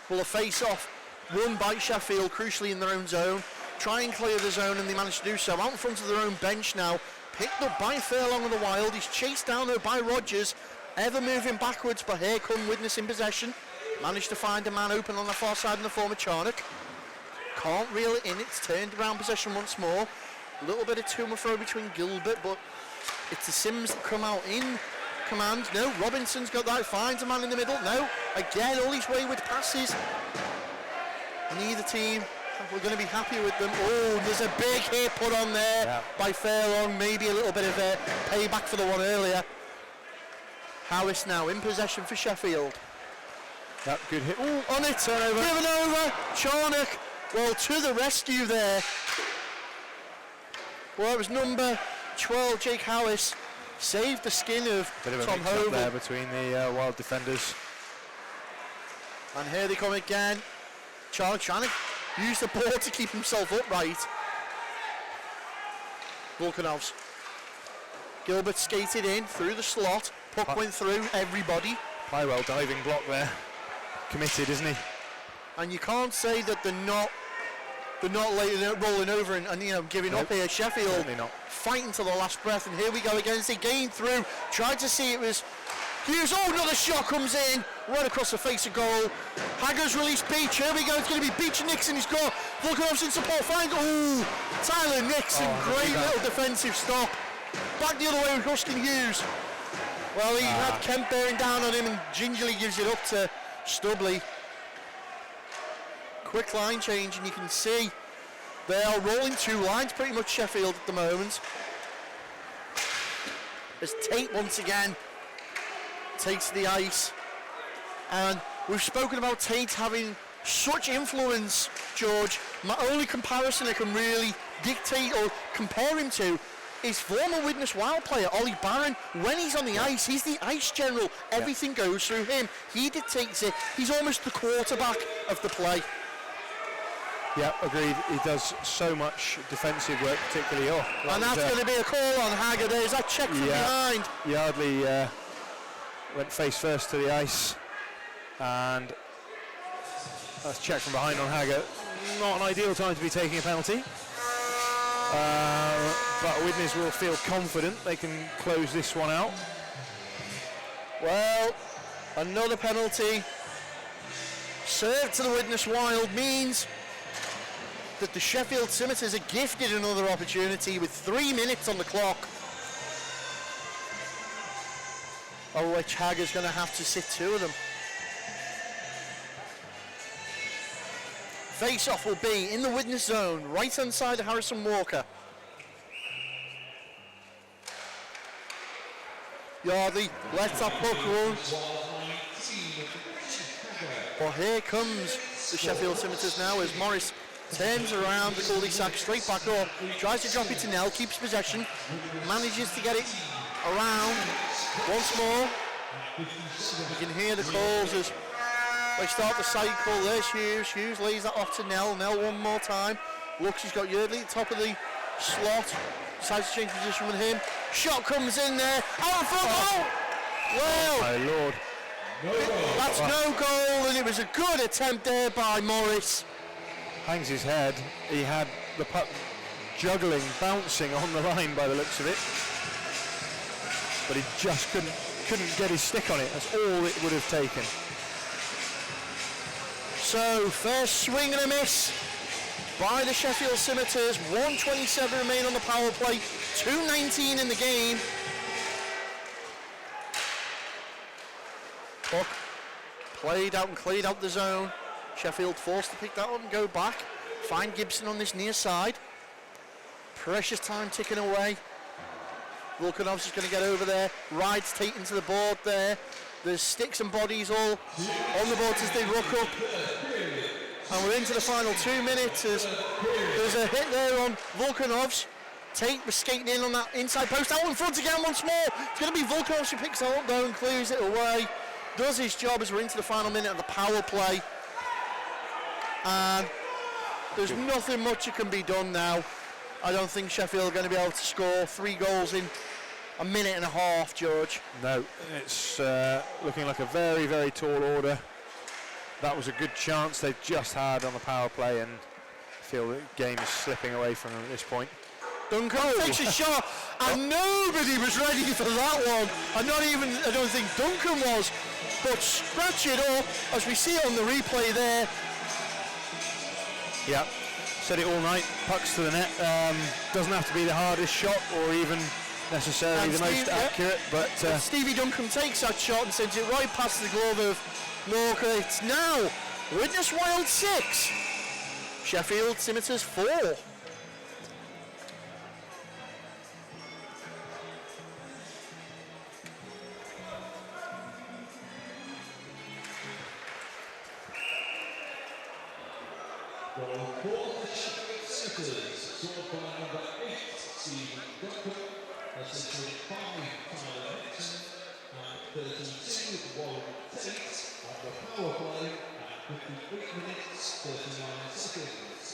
Well, a face-off won by Sheffield, crucially in their own zone. Try and clear the zone, and they managed to do so. Out in front of their own bench now. Picked up by Furlong of the Wild. He's chased down though by Rogers. Ever moving backwards, but here come Widnes in possession. Managed to find a man open on the far side in the form of Charnock. Can't reel it in. It's turned around possession once more. A little bit of to and fro between Gilbert, but it's the Scims that come out in command. No, Robinson's got that, finds a man in the middle. No, again, all these wayward passes. Neither team, we're going to be happy with them. Oh, there's a big hit put on there by Furlong. Maybe a little bit of payback for the one earlier. Harris now in possession for Sheffield. That good hit. Oh, on it, turnover. Given over, Charnock. Well, to the rescue there. Well, it was number 12, Jake Harris. Saved the skin of Tom Hovel there between the Wild defenders. And here they come again. Charnock trying to use the ball to keep himself upright. Volkanovs. Gilbert skated in through the slot. Puck went through everybody. Pywell diving block there. Committed, isn't he? And you can't say that they're not rolling over and giving up here. Sheffield fighting to the last breath, and here we go again as they gain through. Tried to see it was Hughes. Oh, another shot comes in right across the face of goal. Haggers released Beach. Here we go. It's going to be Beach and Nixon. He's got Volkanovs in support. Tyler Nixon. Great little defensive stop. Back the other way with Ruskin Hughes. Well, he had Kemp bearing down on him and gingerly gives it up to Stubley. Quick line change, and you can see they are rolling 2 lines pretty much, Sheffield, at the moment. As Tate once again takes the ice. And we've spoken about Tate having such influence, George. My only comparison I can really dictate or compare him to is former Widnes Wild player Ollie Barron. When he's on the ice, he's the ice general. Everything goes through him. He dictates it. He's almost the quarterback of the play. Yeah, agreed. He does so much defensive work, particularly. And that's going to be a call on Hagger. There's that check from behind. Yardley went face first to the ice, and that's check from behind on Hagger. Not an ideal time to be taking a penalty. But Widnes will feel confident they can close this one out. Well, another penalty served to the Widnes Wild means that the Sheffield Scimitars are gifted another opportunity with 3 minutes on the clock, of which Hagger's going to have to sit 2 of them. Face-off will be in the Widnes zone, right-hand side of Harrison Walker. Yardley lets that puck run. But here comes the Sheffield Scimitars now as Morris turns around the cul-de-sac straight back up, tries to drop it to Nell, keeps possession, manages to get it around once more. You can hear the calls as they start the cycle. There's Hughes. Hughes lays that off to Nell. Nell one more time. Looks, he's got Yardley at the top of the slot. Decides to change position with him. Shot comes in there. Out in front. Oh! Well, my Lord. That's no goal, and it was a good attempt there by Morris. Hangs his head. He had the puck juggling, bouncing on the line by the looks of it. But he just couldn't get his stick on it. That's all it would have taken. So, first swing and a miss by the Sheffield Scimitars. 1:27 remain on the power play. 2:19 in the game. Puck played out and cleared out the zone. Sheffield forced to pick that up and go back. Find Gibson on this near side. Precious time ticking away. Volkanov's just going to get over there. Ride's taken to the board there. There's sticks and bodies all on the boards as they ruck up. And we're into the final 2 minutes. There's a hit there on Volkanov's. Tate was skating in on that inside post. Out in front again once more. It's going to be Volkanov who picks it up though and clears it away. Does his job as we're into the final minute of the power play. And there's nothing much that can be done now. I don't think Sheffield are going to be able to score 3 goals in a minute and a half, George. No, it's looking like a very, very tall order. That was a good chance they've just had on the power play, and I feel the game is slipping away from them at this point. Duncan takes a shot, and nobody was ready for that one. And not even, I don't think Duncan was. But scratch it up, as we see it on the replay there. Yeah, said it all night, pucks to the net. Doesn't have to be the hardest shot or even necessarily And the most accurate, but Stevie Duncan takes that shot and sends it right past the glove of Walker. It's now Widnes Wild 6, Sheffield Scimitars 4.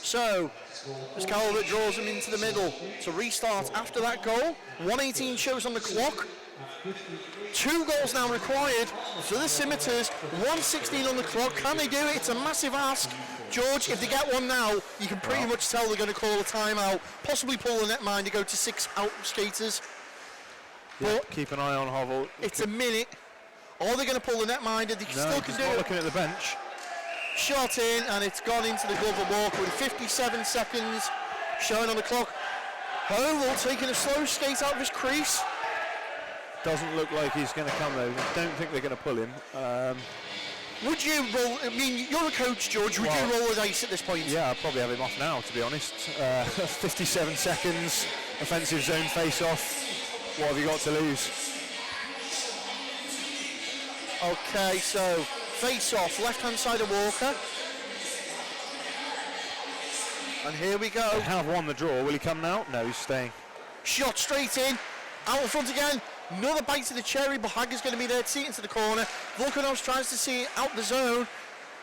So, as Calvert draws him into the middle to restart after that goal. 1:18 shows on the clock. 2 goals now required for the Scimitars. 1:16 on the clock. Can they do it? It's a massive ask. George, if they get one now, you can pretty much tell they're going to call a timeout. Possibly pull the netminder, go to 6 out skaters. yeah, But keep an eye on Hovell. it's a minute. Are they going to pull the netminder? They still can he's do not it. looking at the bench. Shot in, and it's gone into the glove of Walker with 57 seconds showing on the clock. Hovell taking a slow skate out of his crease. Doesn't look like he's going to come though. I don't think they're going to pull him. Would you roll, I mean, you're a coach, George, would you roll the dice at this point? Yeah, I'd probably have him off now, to be honest. 57 seconds, offensive zone face-off. What have you got to lose? Okay, so face-off, left-hand side of Walker. And here we go. They have won the draw. Will he come now? No, he's staying. Shot straight in, out in front again. Another bite to the cherry, but Hager's going to be there to see it into the corner. Volkanovs tries to see it out the zone.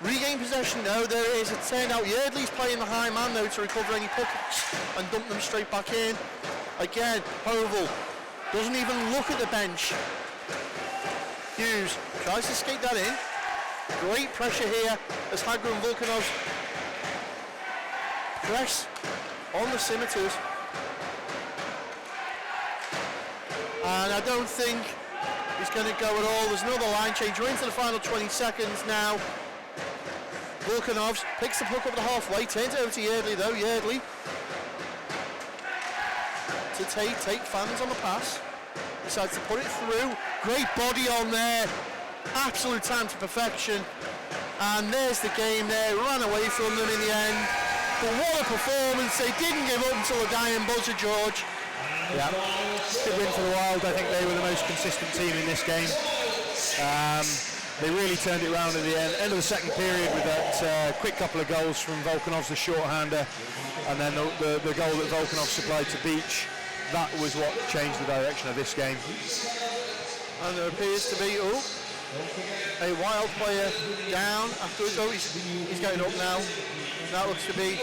Regain possession, no, there it is. It turned out Yardley's playing the high man though to recover any pucks and dump them straight back in. Again, Hovell doesn't even look at the bench. Hughes tries to skate that in. Great pressure here as Hager and Volkanovs press on the Scimitars. And I don't think he's going to go at all. There's another line change. We're into the final 20 seconds now. Volkanovs picks the puck up the halfway, turns it over to Yardley though. Yardley to Tate fans on the pass. Decides to put it through. Great body on there. Absolute time to perfection. And there's the game there, ran away from them in the end. But what a performance, they didn't give up until the dying buzzer, George. Yeah, good win for the Wild. I think they were the most consistent team in this game. They really turned it around at the end of the second period with that quick couple of goals from Volkanov's, the shorthander, and then the goal that Volkanov supplied to Beach. That was what changed the direction of this game. And there appears to be a Wild player down afterwards. Oh, he's going up now. That looks to be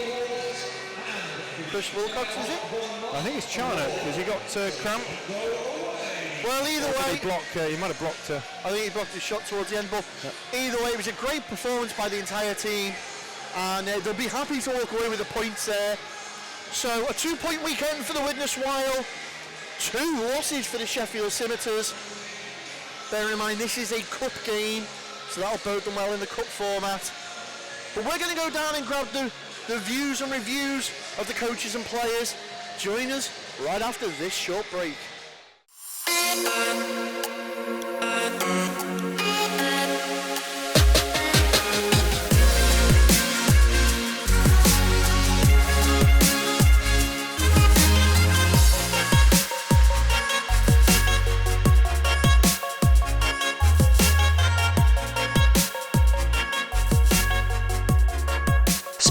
Chris Wilcox, is it? I think it's Charnock. Has he got cramp? Well, either way, he might have blocked. I think he blocked his shot towards the end. But either way, it was a great performance by the entire team, and they'll be happy to walk away with the points there. So a 2-point weekend for the Widnes Wild, 2 losses for the Sheffield Scimitars. Bear in mind, this is a cup game, so that'll bode them well in the cup format. But we're going to go down and grab the views and reviews of the coaches and players. Join us right after this short break.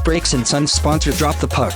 Brakes and Sons sponsor Drop the Puck.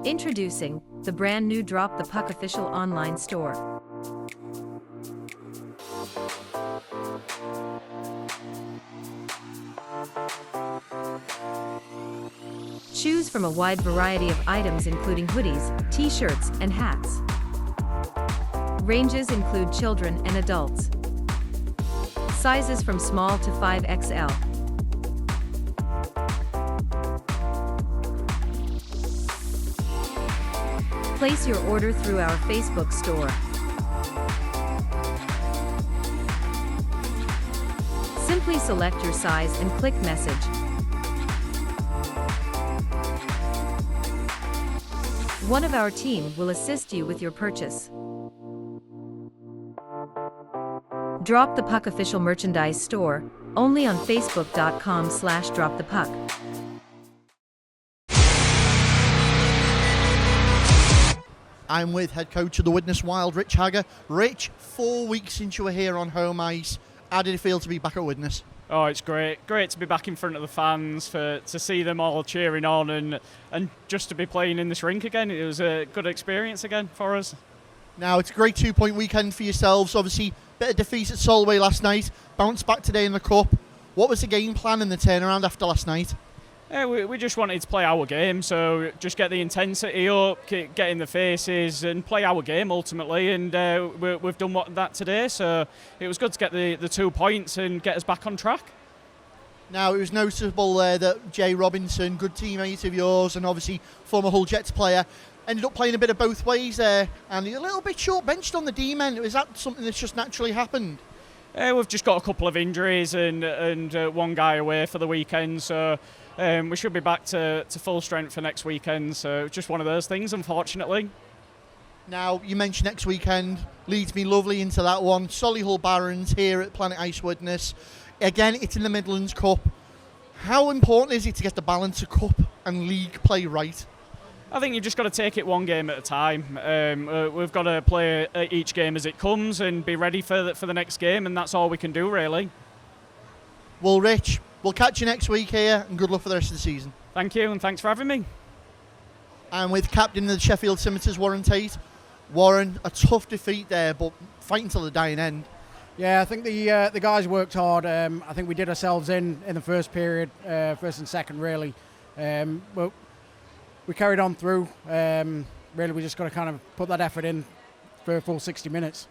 Introducing the brand new Drop the Puck official online store. Choose from a wide variety of items including hoodies, t-shirts, and hats. Ranges include children and adults. Sizes from small to 5XL. Place your order through our Facebook store. Simply select your size and click message. One of our team will assist you with your purchase. Drop the Puck official merchandise store, only on facebook.com/dropthepuck. I'm with head coach of the Widnes Wild, Rich Hagger. Rich, 4 weeks since you were here on home ice. How did it feel to be back at Widnes? Oh, it's great. Great to be back in front of the fans, to see them all cheering on and just to be playing in this rink again. It was a good experience again for us. Now, it's a great 2-point weekend for yourselves. Obviously, bit of defeat at Solway last night, bounced back today in the Cup. What was the game plan and the turnaround after last night? We just wanted to play our game, so just get the intensity up, get in the faces and play our game ultimately, and we've done that today, so it was good to get the 2 points and get us back on track. Now, it was noticeable that Jay Robinson, good teammate of yours and obviously former Hull Jets player, ended up playing a bit of both ways there, and he's a little bit short-benched on the D-men. Is that something that's just naturally happened? We've just got a couple of injuries and one guy away for the weekend, so we should be back to full strength for next weekend, so just one of those things, unfortunately. Now, you mentioned next weekend, leads me lovely into that one. Solihull Barons here at Planet Ice Widnes. Again, it's in the Midlands Cup. How important is it to get the balance of cup and league play right? I think you've just got to take it one game at a time. We've got to play each game as it comes and be ready for the next game, and that's all we can do, really. Well, Rich, we'll catch you next week here, and good luck for the rest of the season. Thank you, and thanks for having me. And with captain of the Sheffield Scimitars, Warren Tate. Warren, a tough defeat there, but fighting till the dying end. Yeah, I think the guys worked hard. I think we did ourselves in the first period, first and second really. But we carried on through. Really, we just got to kind of put that effort in for a full 60 minutes.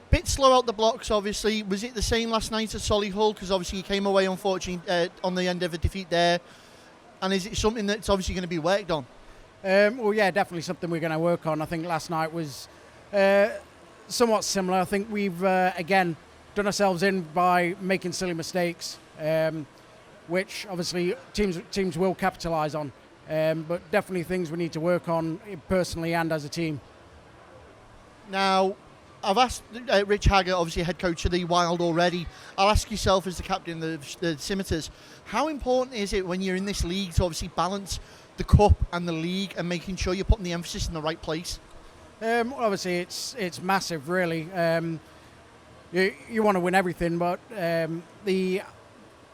Bit slow out the blocks, obviously. Was it the same last night at Solihull? Because obviously you came away, unfortunately, on the end of a defeat there. And is it something that's obviously going to be worked on? Well, yeah, definitely something we're going to work on. I think last night was somewhat similar. I think we've, again, done ourselves in by making silly mistakes, which obviously teams will capitalise on. But definitely things we need to work on personally and as a team. Now, I've asked Rich Haggart, obviously head coach of the Wild already. I'll ask yourself as the captain of the Scimitars, how important is it when you're in this league to obviously balance the cup and the league and making sure you're putting the emphasis in the right place? Obviously, it's massive, really. You want to win everything, but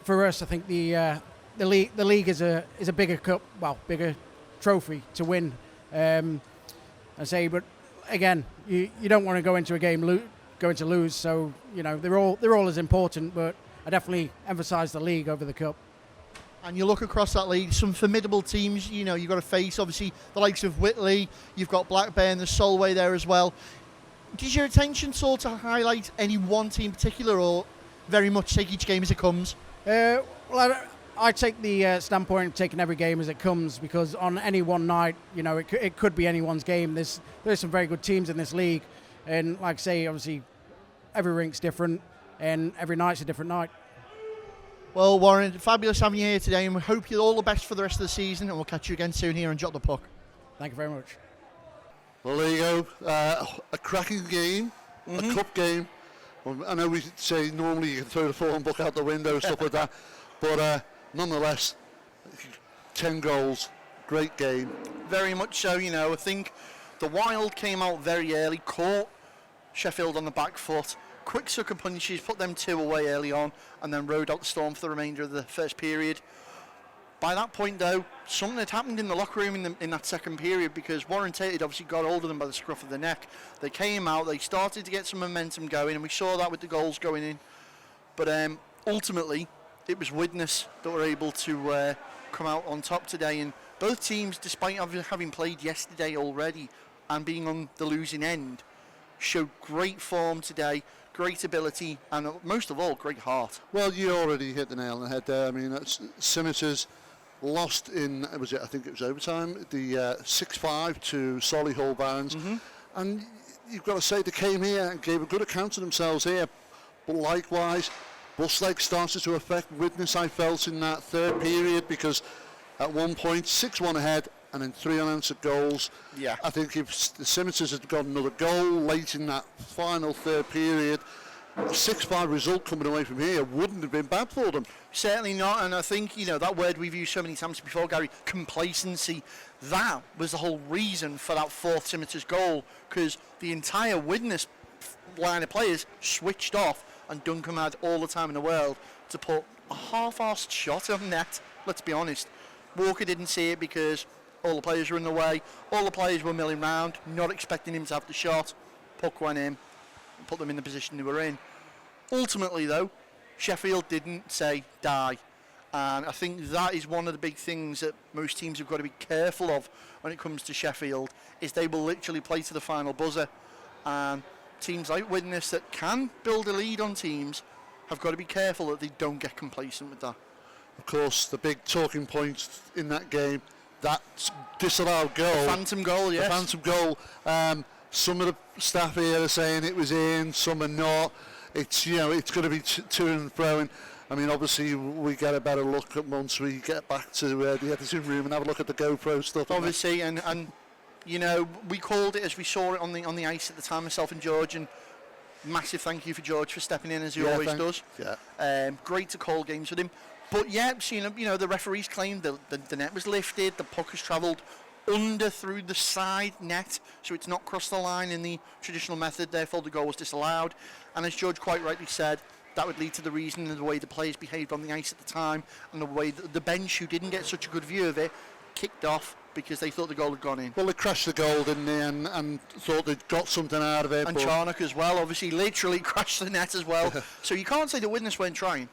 for us, I think the league is a bigger cup, bigger trophy to win. But again, you don't want to go into a game going to lose. So they're all as important, but I definitely emphasise the league over the cup. And you look across that league, some formidable teams, you've got to face, obviously, the likes of Whitley, you've got Blackburn, there's Solway there as well. Does your attention sort of highlight any one team in particular, or very much take each game as it comes? I take the standpoint of taking every game as it comes, because on any one night, it could be anyone's game. There's some very good teams in this league, and like I say, obviously, every rink's different, and every night's a different night. Well, Warren, fabulous having you here today, and we hope you all the best for the rest of the season, and we'll catch you again soon here on Drop the Puck. Thank you very much. Well, there you go. A cracking game, a cup game. Well, I know we say normally you can throw the form book out the window, stuff like that, but nonetheless, 10 goals, great game. Very much so, I think the Wild came out very early, caught Sheffield on the back foot, quick sucker punches, put them 2 away early on, and then rode out the storm for the remainder of the first period. By that point, though, something had happened in the locker room in that second period, because Warren Tate had obviously got hold of them by the scruff of the neck. They came out, they started to get some momentum going, and we saw that with the goals going in. But ultimately, it was Widnes that were able to come out on top today, and both teams, despite having played yesterday already and being on the losing end, showed great form today, great ability, and most of all, great heart. Well, you already hit the nail on the head there. I mean, Scimitars lost in, I think it was overtime, the 6-5 to Solihull Barons. And you've got to say they came here and gave a good account of themselves here. But likewise, bus leg started to affect Widnes, I felt, in that third period, because at one point 6-1 ahead and then 3 unanswered goals. Yeah. I think if the Scimitars had got another goal late in that final third period, a 6-5 result coming away from here wouldn't have been bad for them. Certainly not, and I think, that word we've used so many times before, Gary, complacency, that was the whole reason for that fourth Scimitars goal, because the entire Widnes line of players switched off, and Duncan had all the time in the world to put a half-arsed shot on net, let's be honest. Walker didn't see it because all the players were in the way, all the players were milling round, not expecting him to have the shot. Puck went in, and put them in the position they were in. Ultimately, though, Sheffield didn't say die, and I think that is one of the big things that most teams have got to be careful of when it comes to Sheffield, is they will literally play to the final buzzer, and teams like Widnes that can build a lead on teams have got to be careful that they don't get complacent with that. Of course, the big talking point in that game, that disallowed goal. The phantom goal, yes. The phantom goal. Some of the staff here are saying it was in, some are not. It's it's going to be to and fro. I mean, obviously, we get a better look at once we get back to the editing room and have a look at the GoPro stuff. Obviously, and we called it as we saw it on the ice at the time, myself and George, and massive thank you for George for stepping in as he always does. Yeah. Great to call games with him. But yeah, the referees claimed the net was lifted, the puck has travelled under through the side net, so it's not crossed the line in the traditional method, therefore the goal was disallowed. And as George quite rightly said, that would lead to the reason and the way the players behaved on the ice at the time, and the way the bench, who didn't get such a good view of it, kicked off because they thought the goal had gone in. Well, they crashed the goal, didn't they, and thought they'd got something out of it. And Charnock as well, obviously literally crashed the net as well. So you can't say that Widnes weren't trying.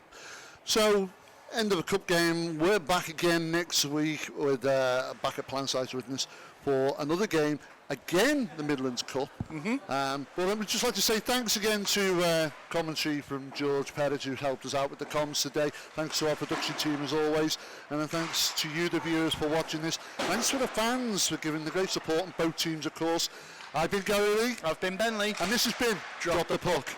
So, end of a cup game. We're back again next week with back at Planside Widnes for another game. Again, the Midlands Cup. But I would just like to say thanks again to commentary from George Perrett, who helped us out with the comms today. Thanks to our production team as always, and thanks to you, the viewers, for watching this. Thanks to the fans for giving the great support on both teams, of course. I've been Gary Lee. I've been Ben Lee. And this has been Drop the Puck.